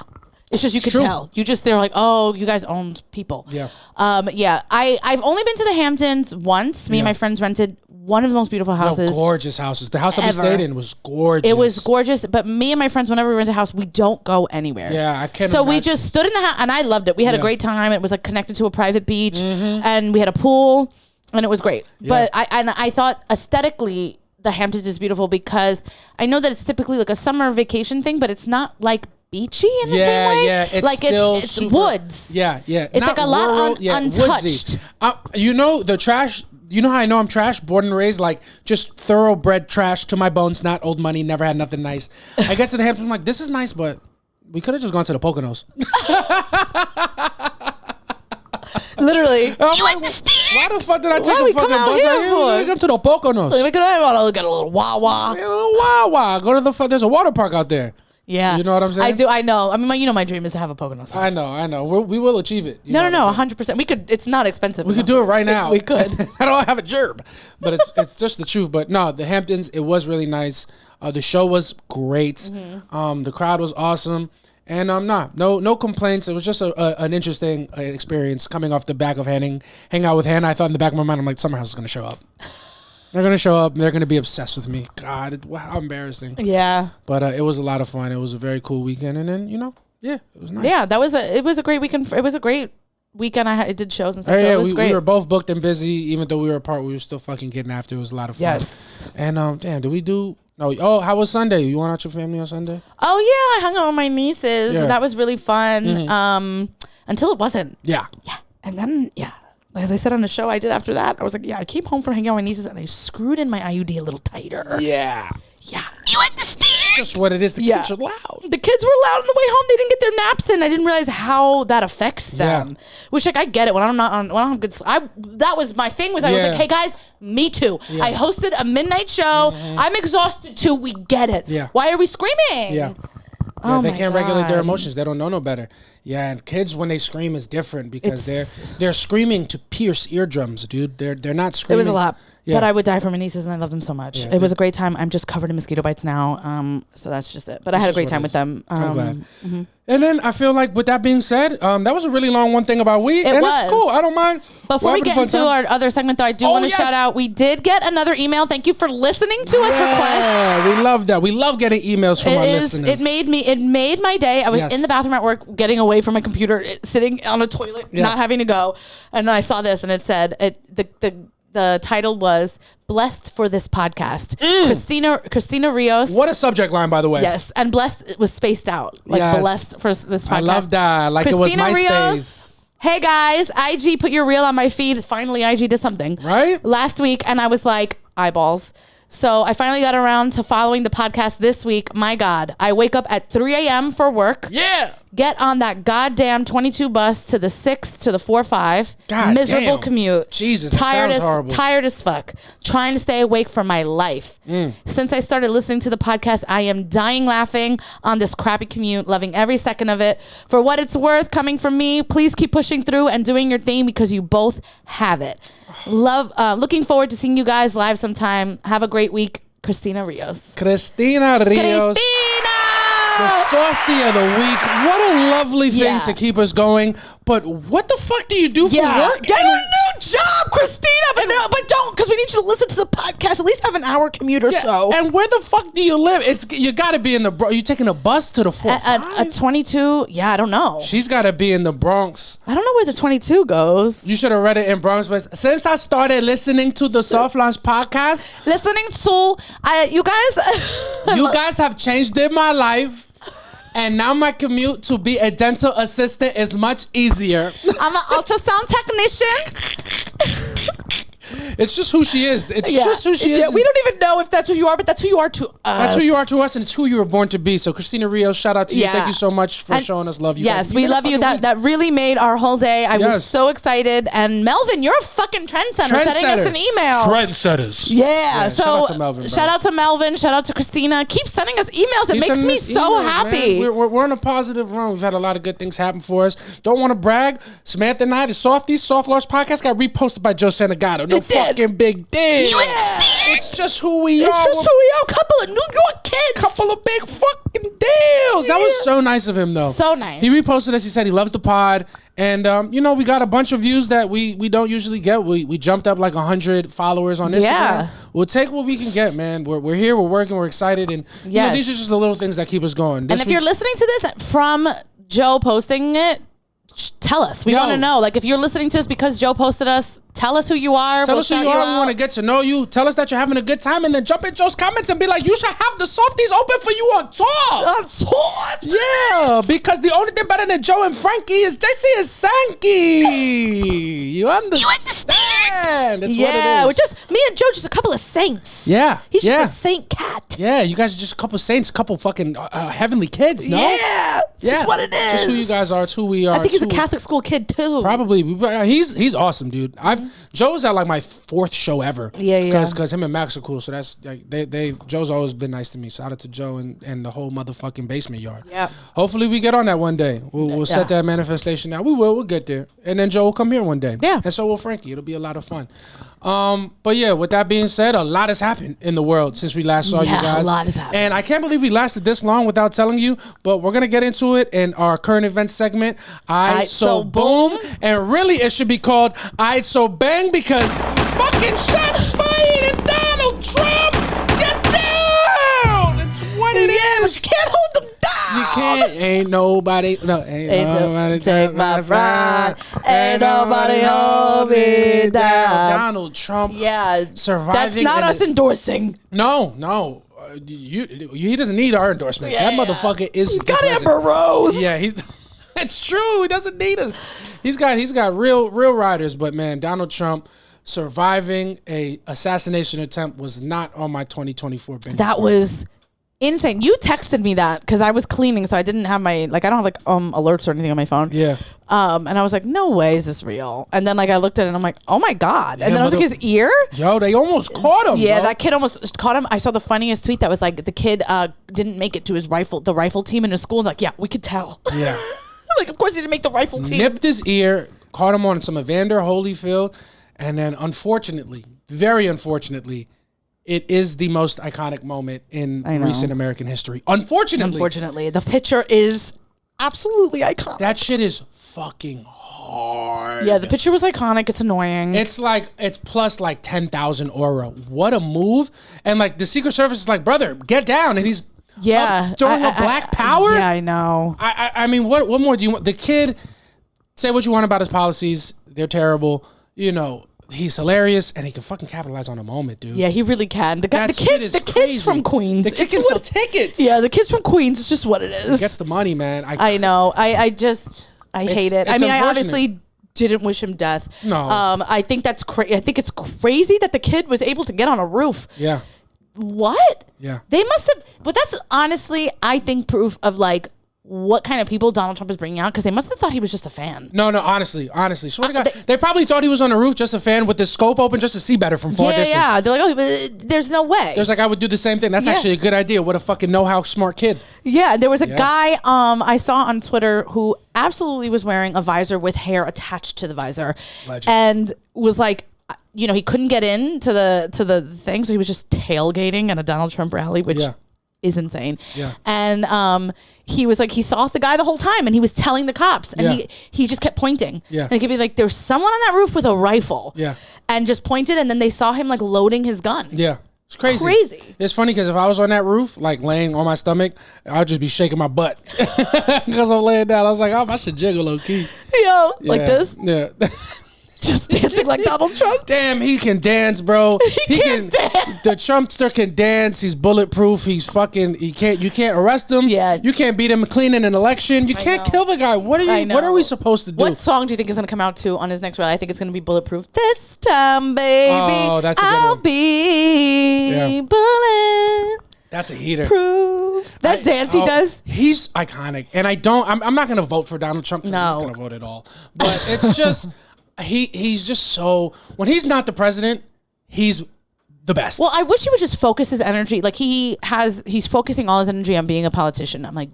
It's just, you could tell. They're like, oh, you guys owned people. Yeah. I've only been to the Hamptons once. Me and my friends rented one of the most beautiful houses. Gorgeous houses. The house that we stayed in was gorgeous. It was gorgeous, but me and my friends, whenever we rent a house, we don't go anywhere. Yeah, I can't. So we just stood in the house, and I loved it. We had a great time. It was like connected to a private beach, and we had a pool, and it was great. Yeah. But I thought aesthetically, the Hamptons is beautiful because I know that it's typically like a summer vacation thing, but it's not like beachy in the same way. Yeah, it's like still it's super, woods. Yeah. It's Not like a lot woodsy. untouched. You know the trash. You know how I know I'm trash? Born and raised, like just thoroughbred trash to my bones. Not old money. Never had nothing nice. I get to the Hamptons. I'm like, this is nice, but we could have just gone to the Poconos. Literally. You like the steam? Why the fuck did I take a fucking bus out here? We go to the Poconos. We could have get a little Wawa. Get a little Wawa. Go to the there's a water park out there. Yeah. You know what I'm saying? I do. I know. I mean, my dream is to have a Poconos house. I know. We will achieve it. No, 100%. We could. It's not expensive. We could do it right now. We could. I don't have a gerb, but it's just the truth. But no, the Hamptons, it was really nice. The show was great. Mm-hmm. The crowd was awesome. And no complaints. It was just an interesting experience coming off the back of hang out with Hannah. I thought in the back of my mind, I'm like, Summer House is going to show up. They're going to show up. And they're going to be obsessed with me. God, how embarrassing. Yeah. But it was a lot of fun. It was a very cool weekend. And then, it was nice. Yeah, it was a great weekend. It was a great weekend. I did shows and stuff. So it was great. We were both booked and busy. Even though we were apart, we were still fucking getting after. It was a lot of fun. Yes. And damn, did we do... No. Oh, how was Sunday? You went out with your family on Sunday? Oh yeah, I hung out with my nieces. Yeah. That was really fun. Mm-hmm. Until it wasn't. Yeah. Yeah. And then as I said on the show I did after that, I was like, I came home from hanging out with my nieces and I screwed in my IUD a little tighter. Yeah. Yeah. You like the steam? Just what it is. The kids are loud. The kids were loud on the way home. They didn't get their naps in. I didn't realize how that affects them. Yeah. Which, like, I get it. When I'm not on, when I don't have good sleep. That was my thing. I was like, hey guys, me too. Yeah. I hosted a midnight show. Mm-hmm. I'm exhausted too. We get it. Yeah. Why are we screaming? Yeah. They can't regulate their emotions. They don't know no better. Yeah, and kids when they scream is different because they're screaming to pierce eardrums, dude. They're not screaming. It was a lot. Yeah. But I would die for my nieces and I love them so much. Yeah, it was a great time. I'm just covered in mosquito bites now. So that's just it. But I had a great time with them. I'm glad. Mm-hmm. And then I feel like with that being said, that was a really long one thing about we. It's cool. I don't mind. Before we get into our other segment though, I do want to shout out. We did get another email. Thank you for listening to us request. Yeah, we love that. We love getting emails from our listeners. It made my day. I was in the bathroom at work, getting away from my computer, sitting on a toilet, not having to go. And I saw this and it said the title was "Blessed for This Podcast." Christina Rios. What a subject line, by the way. Yes, and blessed was spaced out. Like blessed for this podcast. I love that. Like Christina, it was MySpace. Rios, hey guys, IG put your reel on my feed. Finally, IG did something. Right? Last week, and I was like, eyeballs. So I finally got around to following the podcast this week. My God, I wake up at 3 a.m. for work. Yeah. Get on that goddamn 22 bus to the 6 to the 4-5. Miserable commute. Jesus, that sounds horrible. Tired as fuck. Trying to stay awake for my life. Since I started listening to the podcast, I am dying laughing on this crappy commute, loving every second of it. For what it's worth, coming from me, please keep pushing through and doing your thing because you both have it. Looking forward to seeing you guys live sometime. Have a great week. Christina Rios. Christina Rios. The Softie of the week. What a lovely thing to keep us going. But what the fuck do you do for work? Get a new job, Christina. But don't, because we need you to listen to the podcast. At least have an hour commute or so. And where the fuck do you live? You got to be in the. You taking a bus to the 4-5? A 22. Yeah, I don't know. She's got to be in the Bronx. I don't know where the 22 goes. You should have read it in Bronx voice. Since I started listening to the Soft Launch podcast, you guys, you guys have changed my life. And now my commute to be a dental assistant is much easier. I'm an ultrasound technician. It's just who she is. It's just who she is. Yeah, we don't even know if that's who you are, but that's who you are to us. That's who you are to us, and it's who you were born to be. So, Christina Rios, shout out to you. Thank you so much for showing us love. Yes, we love you. That really made our whole day. I was so excited. And Melvin, you're a fucking trendsetter. Sending us an email. Trendsetters. Yeah. So shout out to Melvin. Shout out to Melvin. Shout out to Christina. Keep sending us emails. It makes me so happy. We're in a positive run. We've had a lot of good things happen for us. Don't want to brag. Samantha and I, the Softies, Soft Launch Podcast, got reposted by Joe Santagato. No fucking big deal. You understand? It's just who we are. It's just who we are. A couple of New York kids. Couple of big fucking deals. That was so nice of him, though. So nice. He reposted us. He said he loves the pod. And, we got a bunch of views that we don't usually get. We jumped up like 100 followers on Instagram. Yeah. We'll take what we can get, man. We're here. We're working. We're excited. And, these are just the little things that keep us going. And if you're listening to this from Joe posting it, tell us. We want to know. Like, if you're listening to us because Joe posted us, tell us who you are. Tell us who you are. We want to get to know you. Tell us that you're having a good time, and then jump in Joe's comments and be like, you should have the Softies open for you on tour. On tour? Yeah, because the only thing better than Joe and Frankie is JC and Sankey. You understand? It's what it is. We're just, me and Joe, just a couple of saints. Yeah. He's just a saint cat. Yeah, you guys are just a couple saints, couple fucking heavenly kids, no? Yeah. It's just what it is. Just who you guys are. It's who we are. I think he's a Catholic school kid, too. Probably. He's awesome, dude. Joe's at like my 4th show ever. Yeah. Because him and Max are cool. So that's like Joe's always been nice to me. Shout out to Joe and the whole motherfucking basement yard. Yeah. Hopefully we get on that one day. We'll set that manifestation out. We'll get there. And then Joe will come here one day. Yeah. And so will Frankie. It'll be a lot of fun. But yeah, with that being said, a lot has happened in the world since we last saw you guys. A lot has happened. And I can't believe we lasted this long without telling you, but we're gonna get into it in our current events segment. Aight So Boom. And really it should be called Aight So Bang, because fucking shots fired at Donald Trump. Get down! It's what it is. But you can't hold them down. You can't. Ain't nobody take my pride. Ain't nobody hold me down. Donald Trump. Yeah. Surviving. That's not us endorsing. No. He doesn't need our endorsement. That motherfucker is. He's got Amber Rose. Yeah, it's true. He doesn't need us. He's got real riders. But man, Donald Trump surviving a assassination attempt was not on my 2024 bingo. That was insane. You texted me that because I was cleaning, so I didn't have my I don't have alerts or anything on my phone. Yeah. And I was like, no way is this real. And then I looked at it and I'm like, oh my God. And then I was like, his ear? Yo, they almost caught him. Yeah, bro. that kid almost caught him. I saw the funniest tweet that was like, the kid didn't make it to the rifle team in his school. And like, yeah, we could tell. Yeah. Like, of course he didn't make the rifle team. Nipped his ear, caught him on some Evander Holyfield, and then unfortunately, very unfortunately, it is the most iconic moment in recent American history. Unfortunately. The picture is absolutely iconic. That shit is fucking hard. Yeah, the picture was iconic. It's annoying. It's plus like 10,000 aura. What a move. And like the Secret Service is like, brother, get down. And he's throwing a black power. Yeah, I know. I mean, what more do you want? The kid, say what you want about his policies. They're terrible. You know, he's hilarious and he can fucking capitalize on a moment, dude. Yeah, he really can. The kid's from Queens. The kid can sell tickets. Yeah, the kid's from Queens. It's just what it is. He gets the money, man. I know. I hate it. I mean, I obviously didn't wish him death. No. I think that's crazy. I think it's crazy that the kid was able to get on a roof. Yeah. What? Yeah. They must have, but that's honestly, I think, proof of like what kind of people Donald Trump is bringing out, because they must have thought he was just a fan. No, honestly. Swear to God. They probably thought he was on the roof just a fan with his scope open just to see better from far distance. Yeah. They're like, oh, there's no way. There's like, I would do the same thing. That's actually a good idea. What a fucking know-how smart kid. Yeah, there was a guy I saw on Twitter who absolutely was wearing a visor with hair attached to the visor. Legend. And was like, you know, he couldn't get into the thing, so he was just tailgating at a Donald Trump rally, which is insane. Yeah. And he was like, he saw the guy the whole time and he was telling the cops, and he just kept pointing. Yeah. And it could be like, there's someone on that roof with a rifle. Yeah. And just pointed, and then they saw him like loading his gun. Yeah. It's crazy. It's funny because if I was on that roof, like laying on my stomach, I'd just be shaking my butt because I'm laying down. I was like, oh, I should jiggle low key. Yo, like this? Yeah. Just dancing like Donald Trump. Damn, he can dance, bro. He can dance. The Trumpster can dance. He's bulletproof. He's fucking. You can't arrest him. Yeah. You can't beat him clean in an election. You can't kill the guy. What are we supposed to do? What song do you think is gonna come out to on his next rally? I think it's gonna be Bulletproof. This time, baby. Oh, that's a good I'll one. be bullet. That's a heater. Proof. That dance he does. He's iconic, and I'm not gonna vote for Donald Trump. No, I'm not gonna vote at all. But it's just. He's just so, when he's not the president, he's the best. Well, I wish he would just focus his energy. Like he's focusing all his energy on being a politician. I'm like,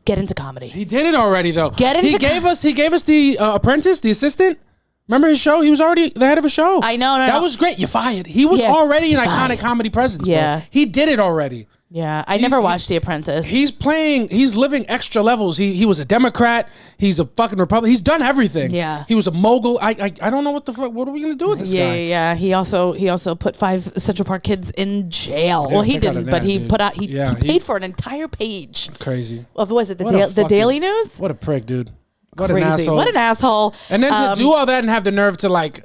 get into comedy. He did it already though. He gave us the Apprentice, the assistant. Remember his show? He was already the head of a show. I know. That was great. You're fired. He was already an iconic comedy presence. Yeah. Bro. He did it already. Yeah, I never watched The Apprentice. He's living extra levels. He was a Democrat. He's a fucking Republican. He's done everything. Yeah. He was a mogul. I don't know what the fuck. What are we gonna do with this guy? Yeah. He also put 5 Central Park kids in jail. Well, he didn't, but he paid for an entire page. Crazy. Of was it the Daily News? What a prick, dude. What Crazy. an asshole. What an asshole. And then to do all that and have the nerve to like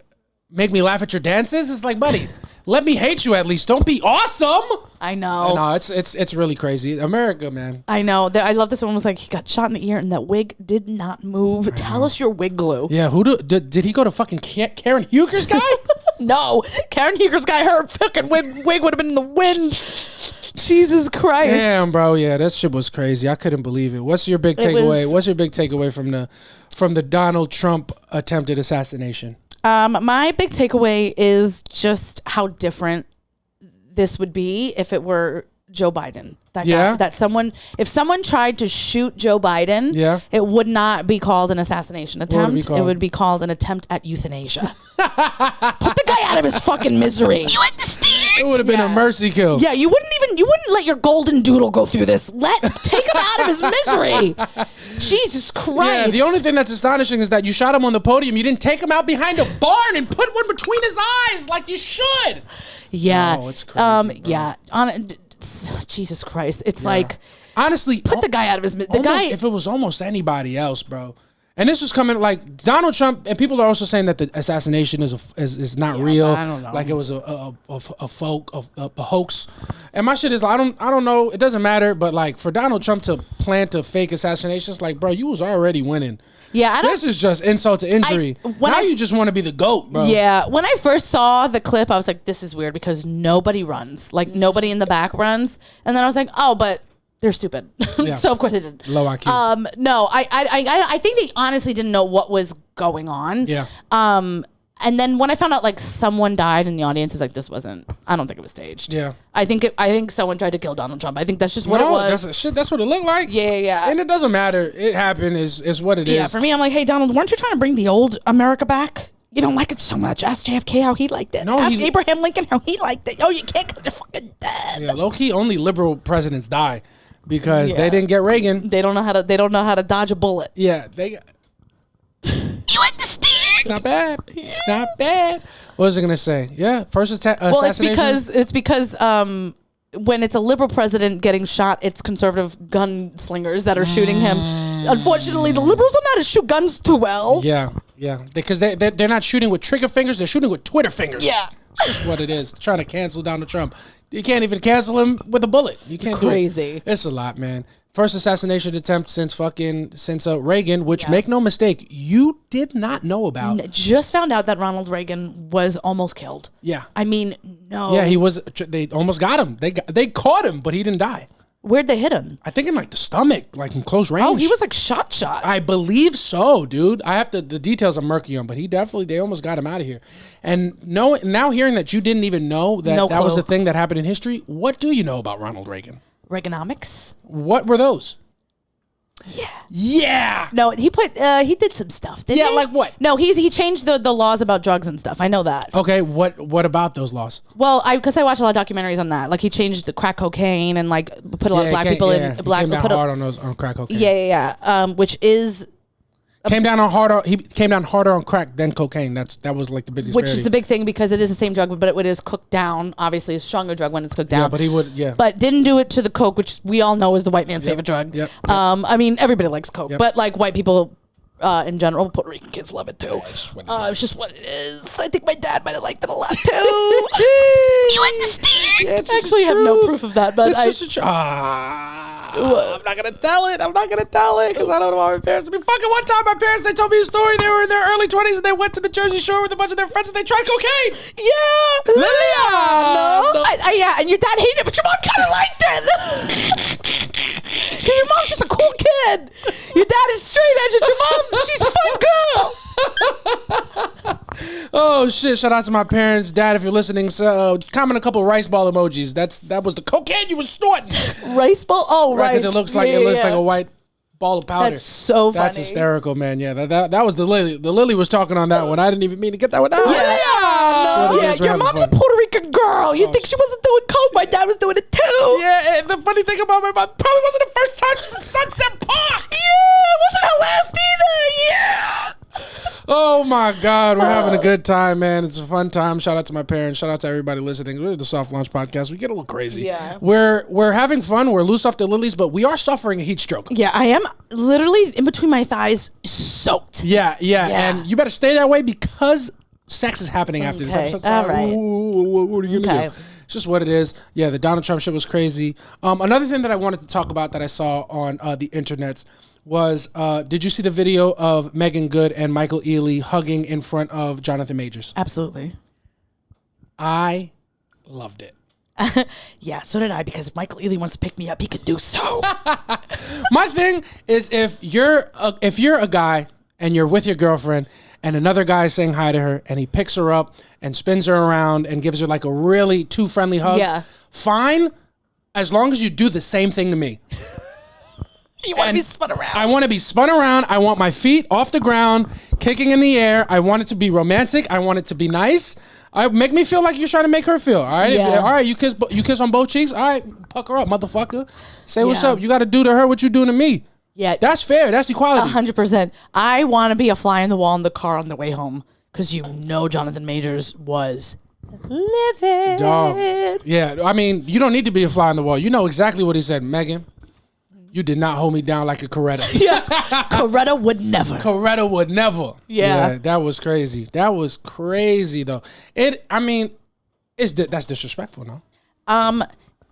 make me laugh at your dances, it's like, buddy, let me hate you at least. Don't be awesome. I know. No, it's really crazy. America, man. I know. I love this one was like, he got shot in the ear and that wig did not move. Tell us your wig glue. Yeah, did he go to fucking Karen Huger's guy? No. Karen Huger's guy, her fucking wig would have been in the wind. Jesus Christ. Damn, bro. Yeah, that shit was crazy. I couldn't believe it. What's your big takeaway? What's your big takeaway from the Donald Trump attempted assassination? My big takeaway is just how different this would be if it were Joe Biden. If someone tried to shoot Joe Biden, it would not be called an assassination attempt. It would be called an attempt at euthanasia. Put the guy out of his fucking misery. You understand? It would have been a mercy kill. Yeah, you wouldn't let your golden doodle go through this. Take him out of his misery. Jesus Christ. Yeah, the only thing that's astonishing is that you shot him on the podium. You didn't take him out behind a barn and put one between his eyes like you should. Yeah. Oh, it's crazy. Yeah. Jesus Christ. It's like, honestly, put the guy out of his misery. If it was almost anybody else, bro. And this was coming like Donald Trump, and people are also saying that the assassination is not real. I don't know. Like it was a hoax. And my shit is like, I don't know. It doesn't matter. But like for Donald Trump to plant a fake assassination, it's like, bro, you was already winning. Yeah, this is just insult to injury. Now you just want to be the GOAT, bro. Yeah, when I first saw the clip, I was like, this is weird because nobody runs. Like nobody in the back runs. And then I was like, oh, but they're stupid. Yeah. So of course they did. Low IQ. No, I think they honestly didn't know what was going on. Yeah. And then when I found out like someone died in the audience, I was like, I don't think it was staged. Yeah. I think someone tried to kill Donald Trump. I think that's just what it was. That's what it looked like. Yeah. And it doesn't matter. It happened is what it is. Yeah, for me, I'm like, hey, Donald, weren't you trying to bring the old America back? You don't like it so much. Ask JFK how he liked it. Ask Abraham Lincoln how he liked it. Oh, you can't because they're fucking dead. Yeah, low key, only liberal presidents die because they didn't get Reagan. They don't know how to dodge a bullet. Yeah, they got. You understand? It's not bad. It's not bad. What was I gonna say? Yeah, first assassination. Well, it's because when it's a liberal president getting shot, it's conservative gunslingers that are shooting him. Unfortunately, the liberals don't know how to shoot guns too well. Yeah, because they're not shooting with trigger fingers; they're shooting with Twitter fingers. Yeah, it's just what it is. Trying to cancel Donald Trump, you can't even cancel him with a bullet. You can't. Crazy. Do it. It's a lot, man. First assassination attempt since Reagan, which make no mistake, you did not know about. Just found out that Ronald Reagan was almost killed. Yeah. I mean, no. Yeah, he was. They almost got him. They caught him, but he didn't die. Where'd they hit him? I think in like the stomach, like in close range. Oh, he was like shot. I believe so, dude. The details are murky on, but they almost got him out of here. And now hearing that you didn't even know that was a thing that happened in history, what do you know about Ronald Reagan? Reaganomics. What were those? Yeah. No, he did some stuff. Didn't he? Like what? No, he changed the laws about drugs and stuff. I know that. Okay, what about those laws? Well, because I watch a lot of documentaries on that. Like he changed the crack cocaine and like put a lot of black people in black. He came down hard on crack cocaine. Yeah. Which is. He came down harder on crack than cocaine. That was like the big disparity. Which is the big thing because it is the same drug, but it is cooked down. Obviously, a stronger drug when it's cooked down. Yeah, but he would. Yeah. But didn't do it to the coke, which we all know is the white man's favorite drug. Yep. I mean, everybody likes coke, but like white people in general, Puerto Rican kids love it too. It's just what it is. I think my dad might have liked it a lot too. You understand? Yeah, I actually have no proof of that, but I'm not gonna tell it because I don't want my parents to be fucking. One time, my parents, they told me a story. They were in their early 20s and they went to the Jersey Shore with a bunch of their friends and they tried cocaine. Yeah, Liliana. Yeah, and your dad hated it, but your mom kind of liked it. Because your mom's just a cool kid. Your dad is straight edge, and your mom, she's a fun girl. Oh shit! Shout out to my parents, Dad, if you're listening. So, comment a couple rice ball emojis. That was the cocaine you was snorting. Rice ball? Oh, right. Because it looks like a white ball of powder. That's so funny. That's hysterical, man. Yeah, that was the Lily. The Lily was talking on that one. I didn't even mean to get that one out. Your mom's a Puerto Rican girl. You think she wasn't doing coke? My dad was doing it too. Yeah, and the funny thing about my mom, probably wasn't the first time she's from Sunset Park. Yeah, it wasn't her last either. Yeah. Oh my God, we're having a good time, man. It's a fun time. Shout out to my parents. Shout out to everybody listening. We're the Soft Launch Podcast. We get a little crazy. Yeah. We're having fun. We're loose off the lilies, but we are suffering a heat stroke. Yeah, I am literally in between my thighs, soaked. Yeah. And you better stay that way because sex is happening after this episode. All right. What are you gonna do? It's just what it is. Yeah, the Donald Trump shit was crazy. Another thing that I wanted to talk about that I saw on the internets was, did you see the video of Megan Good and Michael Ealy hugging in front of Jonathan Majors? Absolutely. I loved it. Yeah, so did I, because if Michael Ealy wants to pick me up, he can do so. My thing is, if you're a guy and you're with your girlfriend and another guy is saying hi to her and he picks her up and spins her around and gives her like a really too friendly hug, fine, as long as you do the same thing to me. You want to be spun around. I want to be spun around. I want my feet off the ground, kicking in the air. I want it to be romantic. I want it to be nice. Make me feel like you're trying to make her feel. All right. Yeah. All right. You kiss on both cheeks. All right. Pucker up, motherfucker. Say what's up. You got to do to her what you doing to me. Yeah. That's fair. That's equality. 100%. I want to be a fly on the wall in the car on the way home because Jonathan Majors was livid. Dog. Yeah. I mean, you don't need to be a fly on the wall. You know exactly what he said, Megan. You did not hold me down like a Coretta. Yeah. Coretta would never. Coretta would never. Yeah. That was crazy. That was crazy, though. That's disrespectful, no?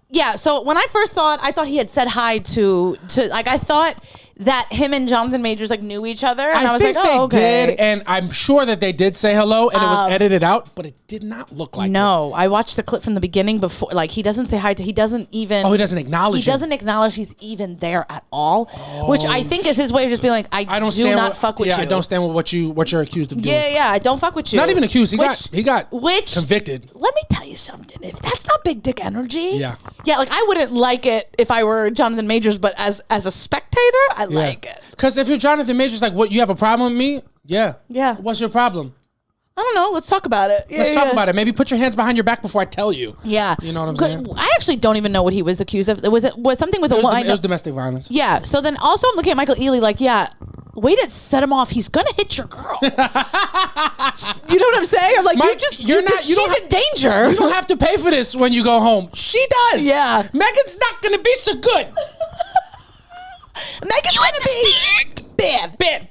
Yeah, so when I first saw it, I thought he had said hi to like, I thought that him and Jonathan Majors like knew each other, and I was like, oh, okay. They did, and I'm sure that they did say hello, and it was edited out, but it did not look like no, I watched the clip from the beginning before, like, he doesn't say hi to, he doesn't even... Oh, he doesn't acknowledge He doesn't acknowledge he's even there at all, which I think is his way of just being like, I do not fuck with you. I don't stand with what you're accused of doing. Yeah, I don't fuck with you. Not even accused, he got convicted. Let me tell you something, if that's not big dick energy... Yeah, like, I wouldn't like it if I were Jonathan Majors, but as a spectator, I like it. Because if you're Jonathan Majors, like, what, you have a problem with me? Yeah. What's your problem? I don't know. Let's talk about it. Let's talk about it. Maybe put your hands behind your back before I tell you. Yeah. You know what I'm saying? I actually don't even know what he was accused of. Was something with it was domestic violence. Yeah. So then also I'm looking at Michael Ealy like, way to set him off. He's gonna hit your girl. You know what I'm saying? I'm like, she's in danger. You don't have to pay for this when you go home. She does. Yeah. Megan's not gonna be so good. Megan's gonna be bad.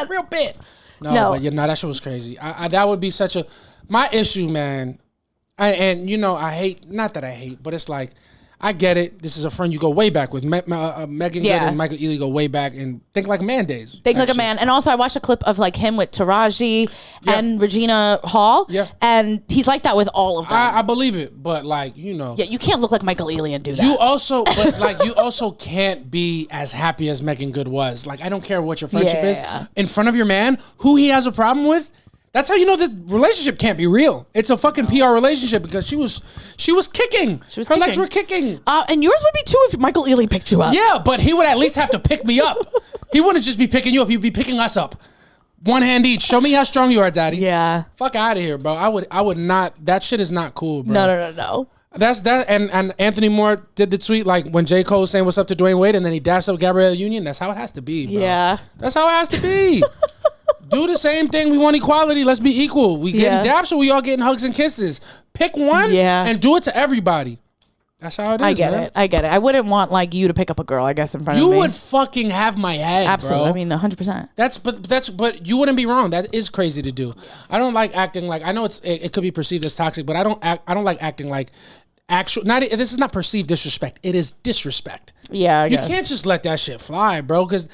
Real bad. No, but that shit was crazy. That would be such a... My issue, man, I hate... Not that I hate, but it's like, I get it. This is a friend you go way back with. Megan Good and Michael Ealy go way back and think like a man days. Think like a man. And also I watched a clip of like him with Taraji and Regina Hall. Yeah. And he's like that with all of them. I believe it, but like, Yeah, you can't look like Michael Ealy and do that. You also can't be as happy as Megan Good was. Like, I don't care what your friendship is. In front of your man, who he has a problem with, that's how you know this relationship can't be real. It's a fucking PR relationship because she was kicking. Her legs were kicking. And yours would be too if Michael Ealy picked you up. Yeah, but he would at least have to pick me up. He wouldn't just be picking you up. He'd be picking us up. One hand each. Show me how strong you are, daddy. Yeah. Fuck out of here, bro. I would not. That shit is not cool, bro. No. That's that. And Anthony Moore did the tweet like when J. Cole was saying what's up to Dwayne Wade and then he daps up Gabrielle Union. That's how it has to be, bro. Yeah. That's how it has to be. Do the same thing. We want equality. Let's be equal. We getting daps or we all getting hugs and kisses. Pick one and do it to everybody. That's how it is. I get it. I wouldn't want like you to pick up a girl, I guess, in front of me. You would fucking have my head, absolutely. Bro. I mean, 100%. But you wouldn't be wrong. That is crazy to do. I don't like acting like, I know it could be perceived as toxic, but I don't like acting like this is not perceived disrespect. It is disrespect. Yeah, you can't just let that shit fly, bro. Because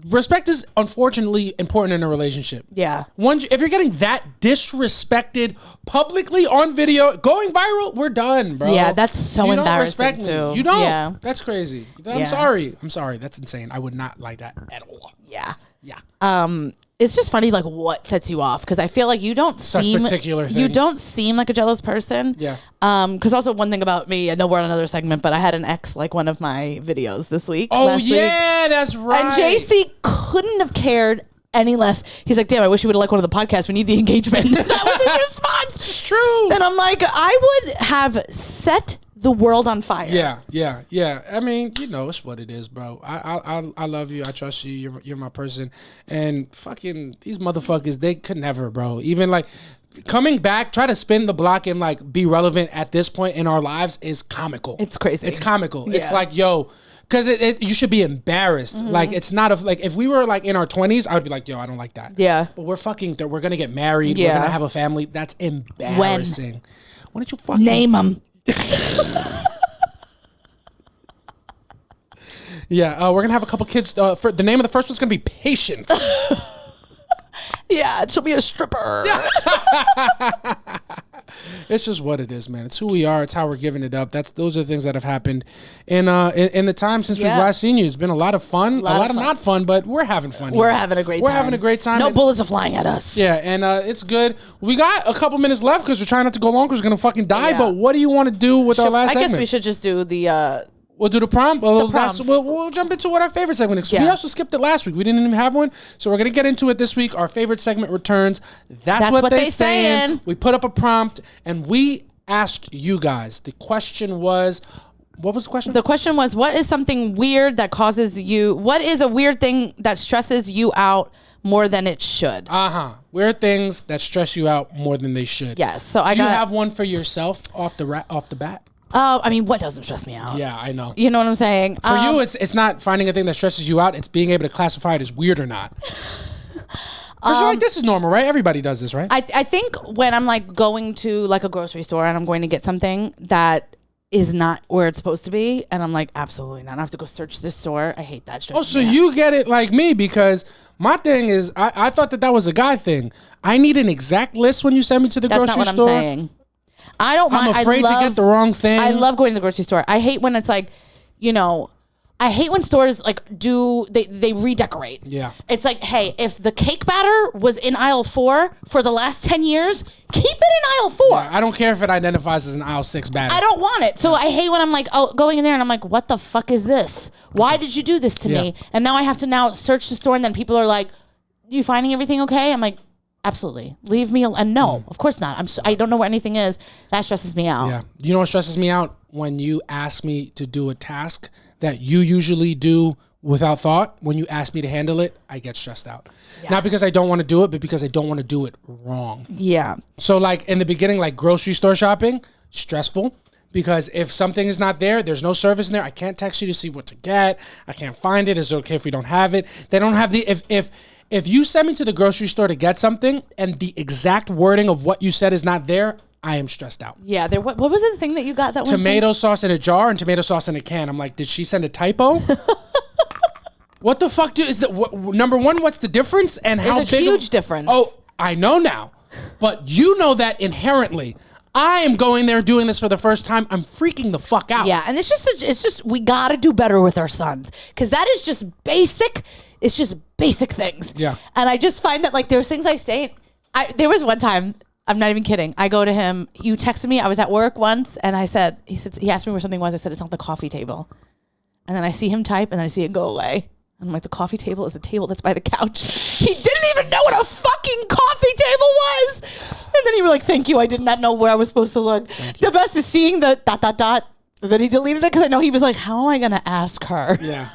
respect is unfortunately important in a relationship. Yeah. If you're getting that disrespected publicly on video, going viral, we're done, bro. Yeah, that's so embarrassing. You don't respect me. You don't. Yeah. That's crazy. I'm sorry. That's insane. I would not like that at all. Yeah. Yeah. It's just funny, like, what sets you off? Because I feel like you don't seem like a jealous person. Yeah. Because also one thing about me, I know we're on another segment, but I had an ex like one of my videos this week. Oh yeah, that's right. And JC couldn't have cared any less. He's like, damn, I wish you would have liked one of the podcasts. We need the engagement. That was his response. It's true. And I'm like, I would have set the world on fire. Yeah. I mean, you know, it's what it is, bro. I love you. I trust you. You're my person. And fucking these motherfuckers, they could never, bro. Even like coming back, try to spin the block and like be relevant at this point in our lives is comical. It's crazy. It's comical. Yeah. It's like, yo, because you should be embarrassed. Mm-hmm. Like, it's not like if we were like in our 20s, I would be like, yo, I don't like that. Yeah. But we're we're gonna get married. Yeah. We're gonna have a family. That's embarrassing. Why don't you fucking Name them. Yeah, we're gonna have a couple kids. For the name of the first one's gonna be Patience. Yeah, she'll be a stripper. It's just what it is, man. It's who we are. It's how we're giving it up. Those are the things that have happened in the time since we've last seen you. It's been a lot of fun, a lot of not fun, but we're having fun. We're having a great time. We're having a great time. No bullets are flying at us. Yeah, and it's good. We got a couple minutes left because we're trying not to go long because we're gonna fucking die. Yeah. But what do you want to do with our last segment? I guess we should just do the. We'll do the prompt. prompts. We'll jump into what our favorite segment is. We also skipped it last week. We didn't even have one. So we're going to get into it this week. Our favorite segment returns. That's what they saying. We put up a prompt and we asked you guys. The question was, what was the question? The question was, what is something weird that causes you, what is a weird thing that stresses you out more than it should? Weird things that stress you out more than they should. Yes. So do you have one for yourself off the bat? I mean, what doesn't stress me out? Yeah, I know. You know what I'm saying? For you, it's not finding a thing that stresses you out. It's being able to classify it as weird or not. Because you're like, this is normal, right? Everybody does this, right? I think when I'm like going to like a grocery store and I'm going to get something that is not where it's supposed to be, and I'm like, absolutely not. I have to go search this store. I hate that. Oh, so you get it like me, because my thing is, I thought that was a guy thing. I need an exact list when you send me to the grocery store. That's not what I'm saying. I don't mind. I'm afraid to get the wrong thing. I love going to the grocery store. I hate when it's like, you know, I hate when stores like they redecorate. Yeah. It's like, hey, if the cake batter was in aisle 4 for the last 10 years, keep it in aisle 4. Yeah, I don't care if it identifies as an aisle 6 batter. I don't want it. So I hate when I'm like, going in there and I'm like, what the fuck is this? Why did you do this to me? And now I have to search the store, and then people are like, you finding everything okay? I'm like, absolutely. Leave me alone. And no, of course not. I don't know where anything is. That stresses me out. Yeah. You know what stresses me out? When you ask me to do a task that you usually do without thought. When you ask me to handle it, I get stressed out. Yeah. Not because I don't want to do it, but because I don't want to do it wrong. Yeah. So like in the beginning, like grocery store shopping, stressful. Because if something is not there, there's no service in there. I can't text you to see what to get. I can't find it. Is it okay if we don't have it? They don't have the... If you send me to the grocery store to get something and the exact wording of what you said is not there, I am stressed out. Yeah, what was the thing that you got that one? Tomato sauce in a jar and tomato sauce in a can. I'm like, did she send a typo? What the fuck number one, what's the difference? And how big? There's a huge difference. Oh, I know now. But you know that inherently. I am going there doing this for the first time. I'm freaking the fuck out. Yeah, and it's just we got to do better with our sons, because that is just basic. It's just basic things. Yeah. And I just find that like there's things I say. There was one time, I'm not even kidding. I go to him. You texted me. I was at work once, and he asked me where something was. I said it's on the coffee table, and then I see him type, and then I see it go away. And I'm like, the coffee table is the table that's by the couch. He didn't even know what a fucking coffee table was. And then he was like, thank you. I did not know where I was supposed to look. The best is seeing the ... And then he deleted it because I know he was like, how am I going to ask her? Yeah.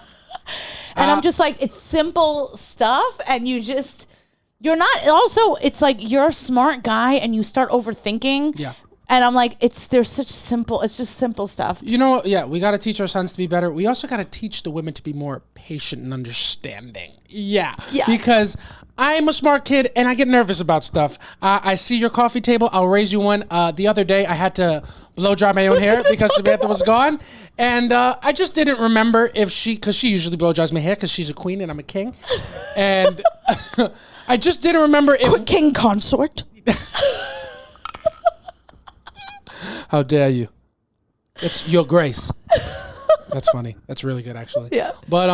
And I'm just like, it's simple stuff. And you're not, also, it's like you're a smart guy and you start overthinking. Yeah. And I'm like, it's just simple stuff. You know, yeah, we got to teach our sons to be better. We also got to teach the women to be more patient and understanding. Yeah. Because I'm a smart kid and I get nervous about stuff. I see your coffee table. I'll raise you one. The other day I had to blow dry my own hair because Samantha was gone. And I just didn't remember because she usually blow dries my hair because she's a queen and I'm a king. And I just didn't remember if... King consort. How dare you? It's your grace. That's funny. That's really good, actually. Yeah. But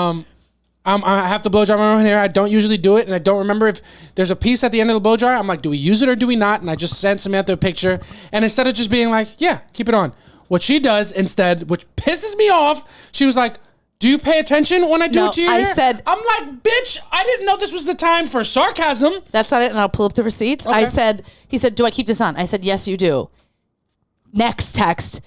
I have to blow dry my own hair. I don't usually do it, and I don't remember if there's a piece at the end of the blow dryer. I'm like, do we use it or do we not? And I just sent Samantha a picture. And instead of just being like, yeah, keep it on, what she does instead, which pisses me off, she was like, do you pay attention when I do it to your hair? I said... I'm like, bitch, I didn't know this was the time for sarcasm. That's not it, and I'll pull up the receipts. Okay. He said, do I keep this on? I said, yes, you do. Next text.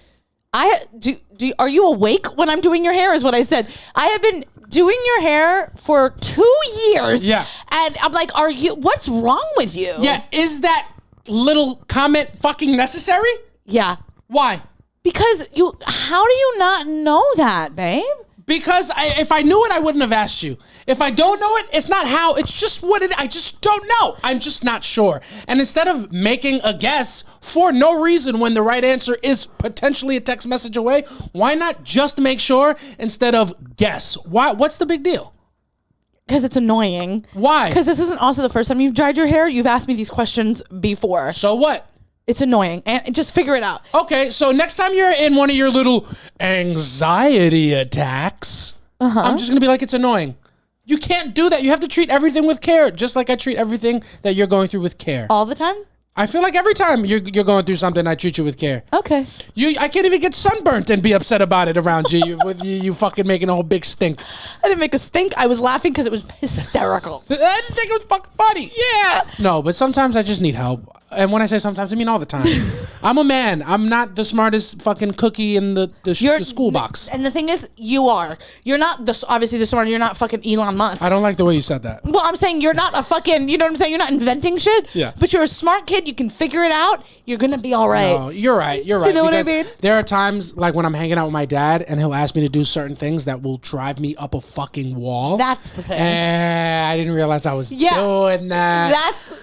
Are you awake when I'm doing your hair? Is what I said. I have been doing your hair for 2 years. Yeah. And I'm like, what's wrong with you? Yeah. Is that little comment fucking necessary? Yeah. Why? Because how do you not know that, babe? Because if I knew it, I wouldn't have asked you. If I don't know it, it's not how. It's just what it. I just don't know. I'm just not sure. And instead of making a guess for no reason when the right answer is potentially a text message away, why not just make sure instead of guess? Why? What's the big deal? Because it's annoying. Why? Because this isn't also the first time you've dyed your hair. You've asked me these questions before. So what? It's annoying. And just figure it out. Okay, so next time you're in one of your little anxiety attacks, I'm just going to be like, it's annoying. You can't do that. You have to treat everything with care, just like I treat everything that you're going through with care. All the time? I feel like every time you're going through something, I treat you with care. Okay. I can't even get sunburnt and be upset about it around you with you fucking making a whole big stink. I didn't make a stink. I was laughing because it was hysterical. I didn't think it was fucking funny. Yeah. No, but sometimes I just need help. And when I say sometimes, I mean all the time. I'm a man. I'm not the smartest fucking cookie in the school box. And the thing is, you are. You're not obviously the smarter. You're not fucking Elon Musk. I don't like the way you said that. Well, I'm saying you're not a fucking, you know what I'm saying? You're not inventing shit. Yeah. But you're a smart kid. You can figure it out. You're going to be all right. No, you're right. You're right. You know what I mean? There are times like when I'm hanging out with my dad and he'll ask me to do certain things that will drive me up a fucking wall. That's the thing. I didn't realize I was doing that. That's...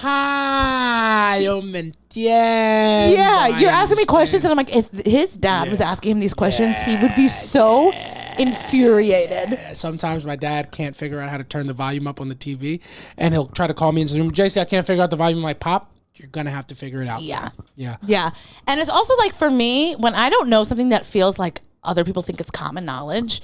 Aha, yo me entiendo. Yeah, you're asking me questions and I'm like, if his dad was asking him these questions, he would be so infuriated. Sometimes my dad can't figure out how to turn the volume up on the TV and he'll try to call me into the room. JC, I can't figure out the volume of my pop. You're going to have to figure it out. Yeah. Yeah. Yeah. And it's also like for me, when I don't know something that feels like other people think it's common knowledge,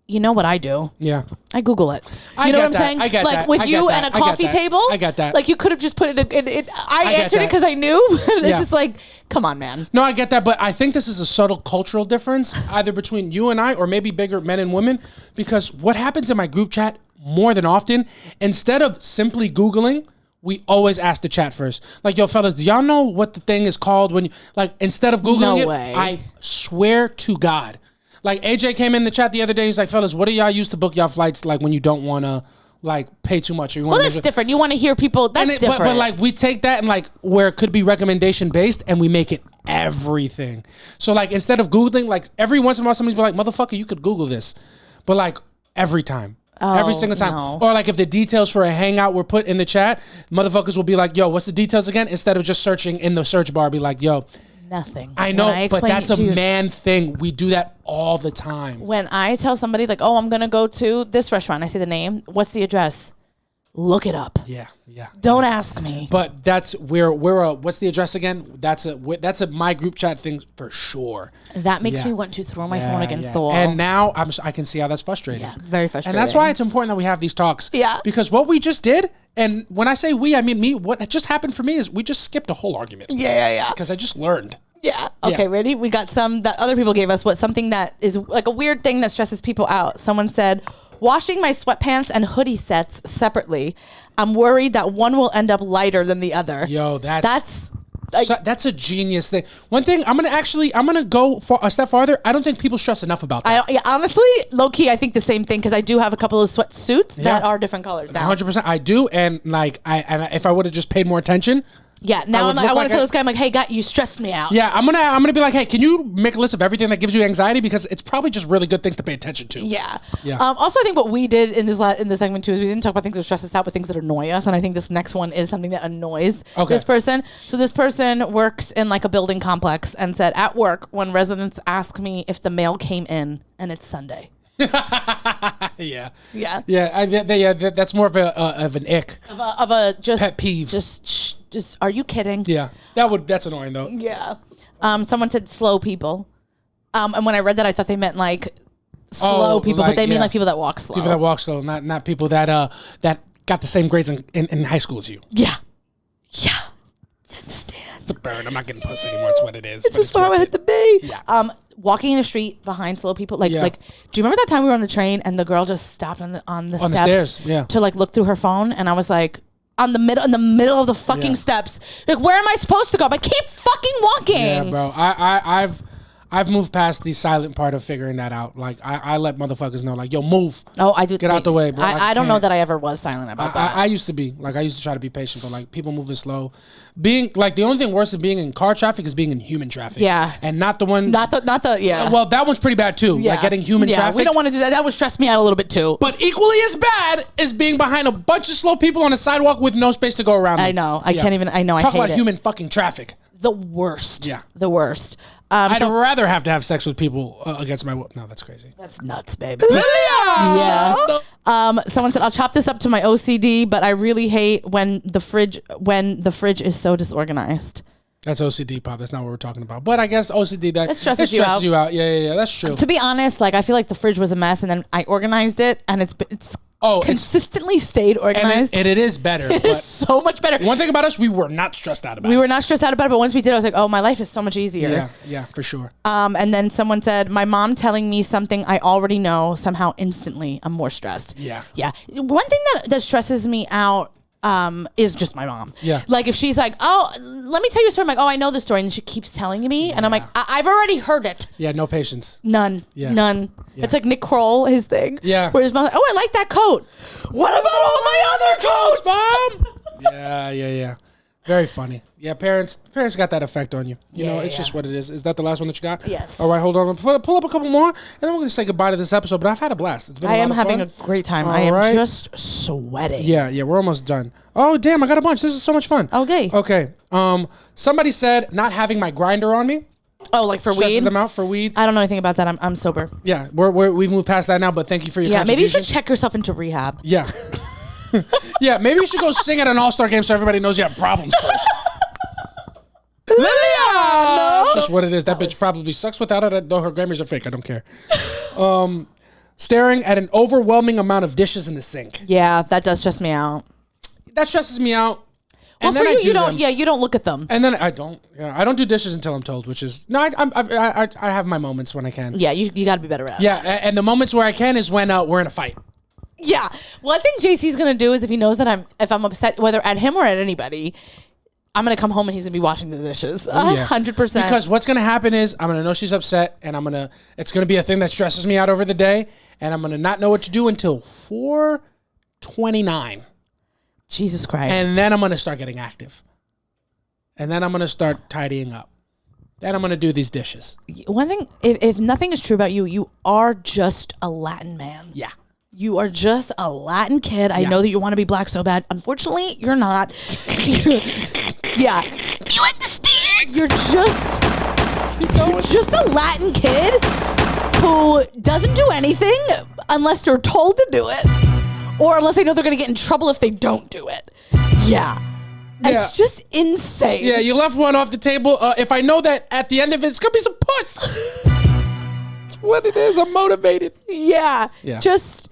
you know what I do? Yeah. I Google it. I You know get what I'm that. saying? I get like that. with I you get and a that. I get coffee that. table. I get that. Like you could have just put it in I answered that. it because I knew. It's Yeah. just like, come on, man. No, I get that, but I think this is a subtle cultural difference, either between you and I, or maybe bigger men and women, because what happens in my group chat more than often, instead of simply Googling, we always ask the chat first. Like, yo, fellas, do y'all know what the thing is called when you, like, instead of Googling No it, way. I swear to God. Like, AJ came in the chat the other day, he's like, fellas, what do y'all use to book y'all flights, like, when you don't want to, like, pay too much? Or you Well, that's different. You want to hear people. That's different. But like we take that and like where it could be recommendation based and we make it everything. So like instead of Googling, like every once in a while somebody's be like, motherfucker, you could Google this. But like every time. Every single time. No. Or like if the details for a hangout were put in the chat, motherfuckers will be like, yo, what's the details again? Instead of just searching in the search bar, be like, yo. Nothing. I know, but that's a you, man thing. We do that all the time. When I tell somebody like, oh, I'm going to go to this restaurant, I say the name. What's the address? Look it up. Yeah, yeah. Don't ask me. But that's we're what's the address again? That's a my group chat thing for sure. That makes me want to throw my phone against the wall. And now I can see how that's frustrating. Yeah, very frustrating. And that's why it's important that we have these talks. Yeah. Because what we just did, and when I say we, I mean me, what just happened for me is we just skipped a whole argument. Yeah. Because I just learned. Yeah. Okay, ready? We got some that other people gave us. Something that is like a weird thing that stresses people out. Someone said, washing my sweatpants and hoodie sets separately. I'm worried that one will end up lighter than the other. Yo, that's like, that's a genius thing. One thing, I'm gonna go for a step farther. I don't think people stress enough about that. Honestly, low key, I think the same thing because I do have a couple of sweatsuits that are different colors now. 100%, I do, and like if I would have just paid more attention. Yeah, now I want to tell this guy, I'm like, hey, you stressed me out. Yeah, I'm gonna be like, hey, can you make a list of everything that gives you anxiety, because it's probably just really good things to pay attention to. Yeah. Also, I think what we did in this segment too is we didn't talk about things that stress us out, but things that annoy us, and I think this next one is something that annoys this person. So this person works in like a building complex and said, at work, when residents ask me if the mail came in and it's Sunday. Yeah. That's more of an ick, of a just pet peeve. Just are you kidding? Yeah, that's annoying though. Yeah. Someone said slow people, and when I read that, I thought they meant like slow people, like, but they mean like people that walk slow. People that walk slow, not people that got the same grades in high school as you. Yeah. It's a burn. I'm not getting pussy anymore. It's what it is. It's just how it had to be. Yeah. Walking in the street behind slow people, like, do you remember that time we were on the train and the girl just stopped on the steps to like look through her phone, and I was like, in the middle of the fucking steps, like, where am I supposed to go? But keep fucking walking. Yeah, bro. I've moved past the silent part of figuring that out. Like I let motherfuckers know, like, yo, move. Oh, I do. Get out the way, bro. I don't know that I ever was silent about that. I used to be. Like, I used to try to be patient, but like people moving slow. Being like, the only thing worse than being in car traffic is being in human traffic. Yeah. And not the one. Not the. Yeah. Well, that one's pretty bad too. Yeah. Like getting human traffic. We don't want to do that. That would stress me out a little bit too. But equally as bad is being behind a bunch of slow people on a sidewalk with no space to go around them. I know. I can't even. I know. Talk I hate about it. human fucking traffic. The worst. Yeah. The worst. I'd rather have to have sex with people against my will. No, that's crazy. That's nuts, babe. Yeah. Someone said, I'll chop this up to my OCD, but I really hate when the fridge is so disorganized. That's OCD, Pop. That's not what we're talking about. But I guess OCD, It stresses you out. Yeah. That's true. To be honest, like, I feel like the fridge was a mess, and then I organized it, and it's consistently stayed organized. And it is better. It's so much better. One thing about us, we were not stressed out about it. We were not stressed out about it, but once we did, I was like, oh, my life is so much easier. Yeah, for sure. And then someone said, my mom telling me something I already know, somehow instantly I'm more stressed. Yeah. One thing that stresses me out is just my mom. Yeah. Like, if she's like, oh, let me tell you a story. I'm like, oh, I know this story. And she keeps telling me. And I'm like, I've already heard it. Yeah, no patience. None. Yeah. None. Yeah. It's like Nick Kroll, his thing. Yeah. Where his mom's like, oh, I like that coat. What about all my other coats, Mom? Yeah. Very funny. Yeah, parents got that effect on you. You know, it's just what it is. Is that the last one that you got? Yes. All right, hold on. Pull up a couple more, and then we're going to say goodbye to this episode. But I've had a blast. It's been I a lot am of having fun. a great time. All I am right. just sweating. Yeah, we're almost done. Oh, damn, I got a bunch. This is so much fun. Okay. Somebody said not having my grinder on me. Oh, like for Stresses weed? them out for weed. I don't know anything about that. I'm sober. Yeah, we've moved past that now, but thank you for your Yeah, maybe you contribution. should check yourself into rehab. Yeah. Yeah, maybe you should go sing at an all-star game so everybody knows you have problems first. No. That's just what it is. That bitch probably sucks without it, though her Grammys are fake. I don't care. Staring at an overwhelming amount of dishes in the sink. Yeah, that does stress me out. That stresses me out. Well, And for then you, you don't look at them. And then I don't. Yeah, I don't do dishes until I'm told, which is no. I have my moments when I can. Yeah, you got to be better at it. Yeah, and the moments where I can is when we're in a fight. Yeah. One thing JC's gonna do is if he knows that if I'm upset, whether at him or at anybody, I'm gonna come home and he's gonna be washing the dishes. 100%. Because what's gonna happen is I'm gonna know she's upset, and it's gonna be a thing that stresses me out over the day, and I'm gonna not know what to do until 4:29. Jesus Christ. And then I'm gonna start getting active, and then I'm gonna start tidying up. Then I'm gonna do these dishes. One thing, if nothing is true about you, you are just a Latin man. Yeah. You are just a Latin kid. I know that you want to be black so bad. Unfortunately, you're not. Yeah. You understand? You're just a Latin kid who doesn't do anything unless they're told to do it, or unless they know they're going to get in trouble if they don't do it. Yeah. It's just insane. Yeah, you left one off the table. If I know that at the end of it's going to be some puss. That's what it is. I'm motivated. Yeah. Just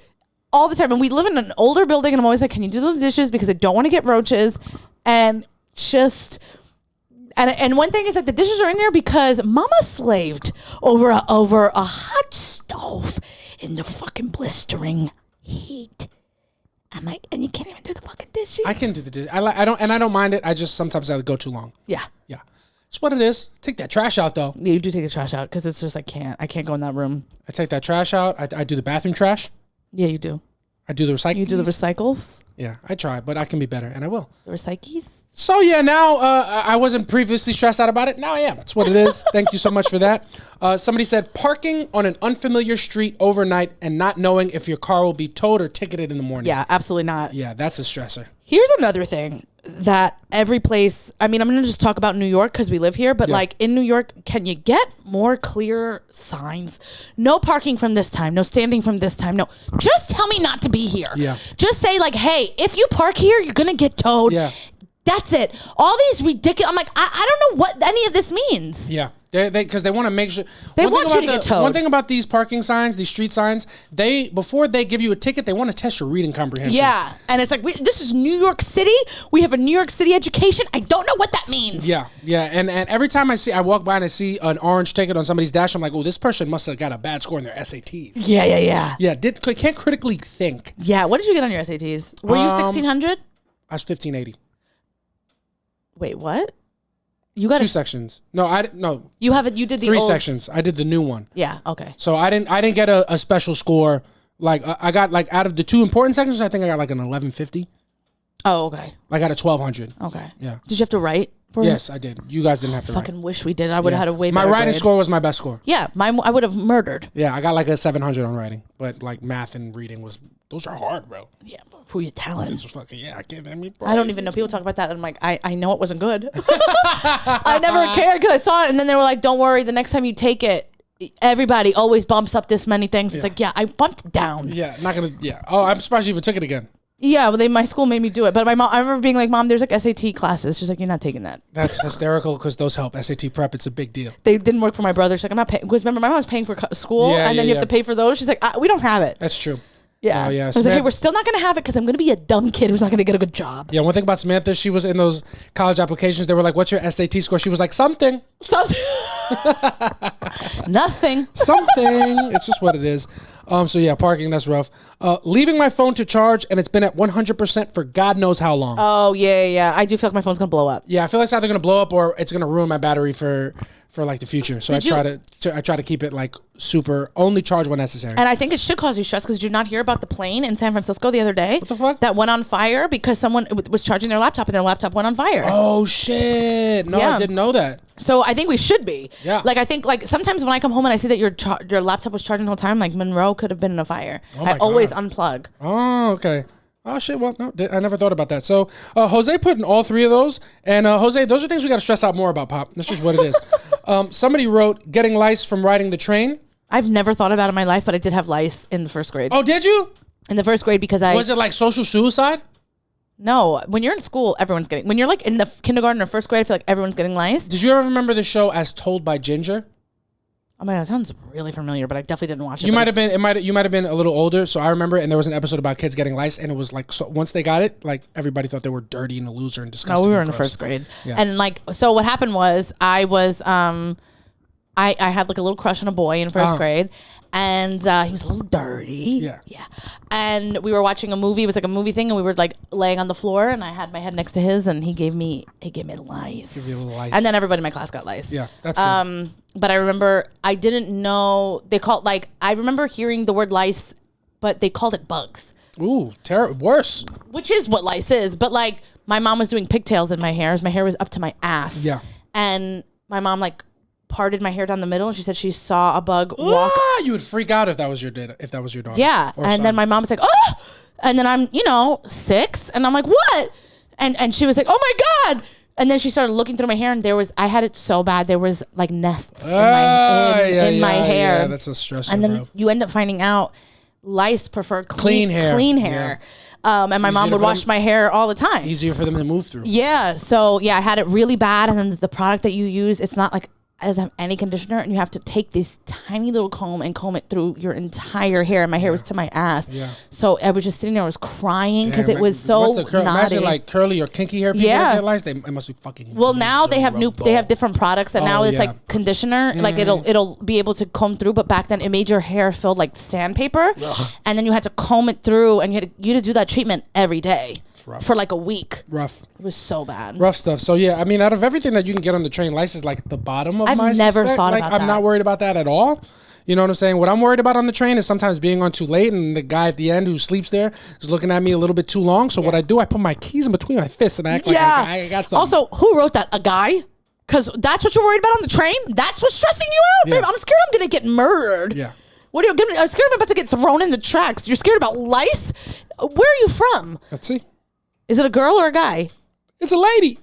all the time. And we live in an older building, and I'm always like, can you do the dishes? Because I don't want to get roaches. And just... And one thing is that the dishes are in there because Mama slaved over a hot stove in the fucking blistering heat. And you can't even do the fucking dishes. I can do the dishes. I don't mind it. I just sometimes I go too long. Yeah. It's what it is. Take that trash out though. You do take the trash out because it's just I can't go in that room. I take that trash out. I do the bathroom trash. Yeah, you do. I do the recycles. You do the recycles. Yeah, I try, but I can be better, and I will. The recycles. So yeah, now I wasn't previously stressed out about it. Now I am. That's what it is. Thank you so much for that. Somebody said parking on an unfamiliar street overnight and not knowing if your car will be towed or ticketed in the morning. Yeah, absolutely not. Yeah, that's a stressor. Here's another thing that every place, I mean, I'm going to just talk about New York because we live here, but like in New York, can you get more clear signs? No parking from this time, no standing from this time, no. Just tell me not to be here. Yeah. Just say like, hey, if you park here, you're going to get towed. Yeah. That's it. All these ridiculous, I'm like, I don't know what any of this means. Yeah. Because they want to make sure. They want you to get towed. One thing about these parking signs, these street signs, before they give you a ticket, they want to test your reading comprehension. Yeah. And it's like, this is New York City. We have a New York City education. I don't know what that means. Yeah. And every time I walk by and I see an orange ticket on somebody's dash, I'm like, oh, this person must have got a bad score in their SATs. Yeah. Yeah. Can't critically think. Yeah. What did you get on your SATs? Were you 1600? I was 1580. Wait, what? You got 2 sections. No, no. You have it. You did the 3 old sections. I did the new one. Yeah. Okay. So I didn't get a special score. Like I got like out of the 2 important sections, I think I got like an 1150. Oh, okay. I got a 1200. Okay. Yeah. Did you have to write? Yes, I did. You guys didn't have to Fucking write. wish we did. I would have had a way My better writing grade. score was my best score. Yeah, I would have murdered. Yeah, I got like a 700 on writing, but like math and reading those are hard, bro. Yeah, but who you telling? It's fucking I can't. I don't even know. People talk about that, and I'm like, I know it wasn't good. I never cared because I saw it, and then they were like, "Don't worry, the next time you take it, everybody always bumps up this many things." It's like, yeah, I bumped down. Yeah, not gonna. Yeah. Oh, I'm surprised you even took it again. Yeah, well, my school made me do it, but my mom. I remember being like, "Mom, there's like SAT classes." She's like, "You're not taking that." That's hysterical because those help. SAT prep, it's a big deal. They didn't work for my brother. She's like, "I'm not paying." Because remember, my mom was paying for school, and then you have to pay for those. She's like, "We don't have it." That's true. Yeah. Oh, yeah. I was like, "Hey, we're still not gonna have it because I'm gonna be a dumb kid who's not gonna get a good job." Yeah. One thing about Samantha, she was in those college applications. They were like, "What's your SAT score?" She was like, "Something." Nothing. Something. It's just what it is. So yeah, parking, that's rough. Leaving my phone to charge and it's been at 100% for God knows how long. Oh yeah. I do feel like my phone's gonna blow up. Yeah, I feel like it's either gonna blow up or it's gonna ruin my battery for like the future. So I try to keep it like super only charge when necessary. And I think it should cause you stress because did you not hear about the plane in San Francisco the other day? What the fuck? That went on fire because someone was charging their laptop and their laptop went on fire. Oh shit! No, Yeah. I didn't know that. So I think we should be. Yeah. Like I think like sometimes when I come home and I see that your laptop was charging the whole time, like Monroe could have been in a fire. I always unplug. Oh, okay. Oh shit! Well, no, I never thought about that. So Jose put in all 3 of those, and Jose, those are things we got to stress out more about, Pop. That's just what it is. Somebody wrote getting lice from riding the train. I've never thought about it in my life, but I did have lice in the first grade. Oh, did you? In the first grade because Was it like social suicide? No, when you're in school, everyone's getting. When you're like in the kindergarten or first grade, I feel like everyone's getting lice. Did you ever remember the show As Told by Ginger? Oh my god, that sounds really familiar, but I definitely didn't watch it. You might have been. You might have been a little older, so I remember. And there was an episode about kids getting lice, and it was like so once they got it, like everybody thought they were dirty and a loser and disgusting. No, we were and in the gross. first grade, Yeah. and like so. What happened was I was I had like a little crush on a boy in first grade. And he was a little dirty. Yeah. And we were watching a movie. It was like a movie thing. And we were like laying on the floor. And I had my head next to his. And he gave me lice. Give you a little lice. And then everybody in my class got lice. Yeah, that's good. But I remember I didn't know. They called like, I remember hearing the word lice, but they called it bugs. Ooh, worse. Which is what lice is. But like my mom was doing pigtails in my hair. My hair was up to my ass. Yeah. And my mom like parted my hair down the middle, and she said she saw a bug walk. You would freak out if that was your daughter. Yeah, and son. then my mom was like, "Oh!" And then I'm, 6, and I'm like, "What?" And she was like, "Oh my god!" And then she started looking through my hair, and I had it so bad there was like nests in my hair. Yeah, that's a stressor, and then bro. you end up finding out lice prefer Clean hair. And my mom would wash my hair all the time. Easier for them to move through. Yeah. So yeah, I had it really bad, and then the product that you use, it's not like doesn't have any conditioner, and you have to take this tiny little comb and comb it through your entire hair. And my hair was to my ass. Yeah. So I was just sitting there, I was crying because it was so knotty. Imagine like curly or kinky hair people that get lice. It must be fucking. Well, now they have different products that now it's like conditioner, like it'll be able to comb through. But back then it made your hair feel like sandpaper, and then you had to comb it through, and you had to do that treatment every day. For like a week. Rough. It was so bad. Rough stuff. So yeah, I mean, out of everything that you can get on the train, lice is like the bottom of my. I've never thought about that. I'm not worried about that at all. You know what I'm saying? What I'm worried about on the train is sometimes being on too late, and the guy at the end who sleeps there is looking at me a little bit too long. So what I do, I put my keys in between my fists and act like I got something. Also, who wrote that? A guy? Because that's what you're worried about on the train? That's what's stressing you out? Babe, I'm scared I'm going to get murdered. Yeah. What are you? I'm scared I'm about to get thrown in the tracks. You're scared about lice? Where are you from? Let's see. Is it a girl or a guy? It's a lady.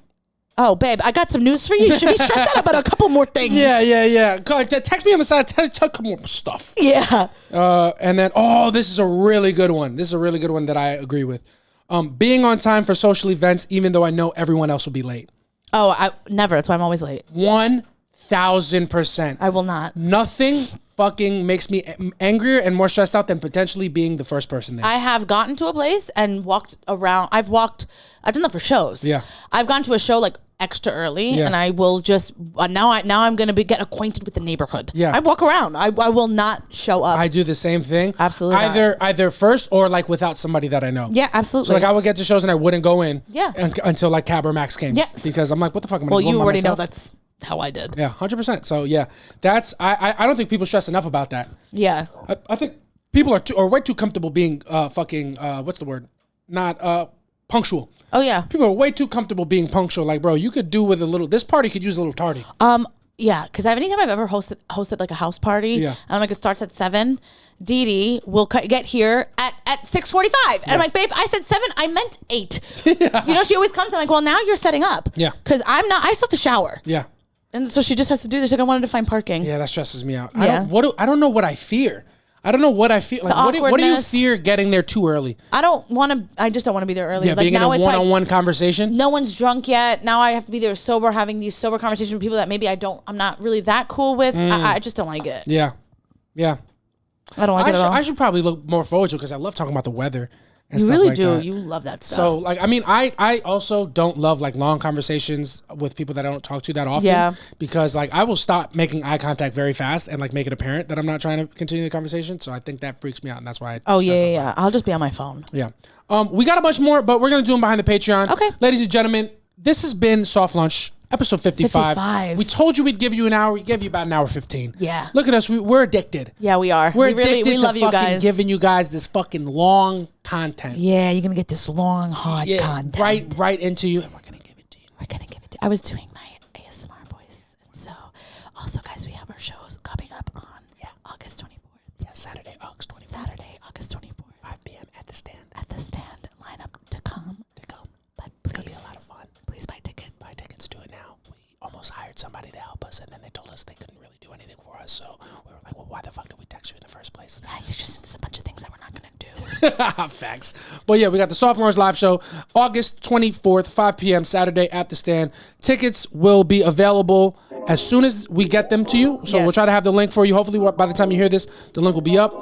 Oh, babe, I got some news for you. You should be stressed out about a couple more things. Yeah. Text me on the side. Tell a couple more stuff. Yeah. And then, this is a really good one. This is a really good one that I agree with. Being on time for social events, even though I know everyone else will be late. Oh, I never. That's why I'm always late. 1000%. I will not. Nothing fucking makes me angrier and more stressed out than potentially being the first person there. I have gotten to a place and walked around. I've done that for shows. Yeah. I've gone to a show like extra early, and I will just now I'm gonna get acquainted with the neighborhood. Yeah, I walk around. I will not show up. I do the same thing. Absolutely. Either first or like without somebody that I know. Yeah, absolutely. So like I would get to shows and I wouldn't go in. Yeah. Until like Cab or Max came. Yes. Because I'm like, what the fuck am I? Well, you already know that's how I did. Yeah, 100%. So yeah, that's I don't think people stress enough about that. Yeah. I think people are way too comfortable being what's the word? Not punctual. Oh yeah. People are way too comfortable being punctual. Like, bro, you could do with a little. This party could use a little tardy. Yeah, because anytime I've ever hosted like a house party, and I'm like, it starts at 7. Dee Dee will get here at 6:45, and I'm like, babe, I said 7, I meant 8. You know, she always comes. I'm like, well, now you're setting up. Yeah. Because I still have to shower. Yeah. And so she just has to do this. Like, I wanted to find parking. Yeah, that stresses me out. Yeah. I don't know what I fear. I don't know what I feel. Like, what do you fear getting there too early? I just don't want to be there early. Yeah, like, being now in a one-on-one conversation. No one's drunk yet. Now I have to be there sober, having these sober conversations with people that maybe I'm not really that cool with. I just don't like it. Yeah. Yeah. I don't like it at all. I should probably look more forward to it because I love talking about the weather. And you stuff really like do. That. You love that stuff. So, like, I mean, I also don't love, like, long conversations with people that I don't talk to that often. Yeah. Because, like, I will stop making eye contact very fast and, like, make it apparent that I'm not trying to continue the conversation. So I think that freaks me out, and that's why yeah. I'll just be on my phone. Yeah. We got a bunch more, but we're going to do them behind the Patreon. Okay. Ladies and gentlemen, this has been Soft Launch. Episode 55. We told you we'd give you an hour. We gave you about an hour 15. Yeah. Look at us. We're addicted. Yeah, we are. We're addicted we love to you fucking guys. giving you guys this fucking long content. Yeah, you're going to get this long, hard content. Right into you. And we're going to give it to you. I was doing my ASMR voice. And so, also, guys, we have our shows coming up on August 24th. Yeah, Saturday, August 24th. 5 p.m. at the stand. Line up to come. But it's going to be a lot of fun. Please buy tickets. Buy tickets. Do it now. We almost hired somebody to help us, and then they told us they couldn't really do anything for us. So we were like, well, why the fuck did we text you in the first place? Yeah, you just sent us a bunch of things that we're not going to do. Facts. But yeah, we got the Soft Launch live show August 24th, 5 p.m. Saturday at the stand. Tickets will be available as soon as we get them to you. So we'll try to have the link for you. Hopefully by the time you hear this, the link will be up.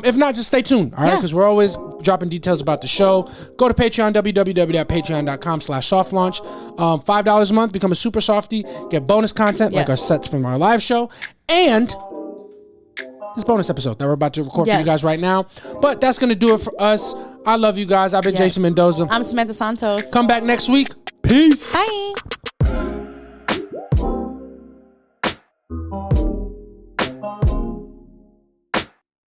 If not, just stay tuned. All right. Because we're always dropping details about the show. Go to Patreon, www.patreon.com/softlaunch. $5 a month, become a super softie, get bonus content like our sets from our live show. And this bonus episode that we're about to record for you guys right now. But that's going to do it for us. I love you guys. I've been Jason Mendoza. I'm Samantha Santos. Come back next week. Peace. Bye.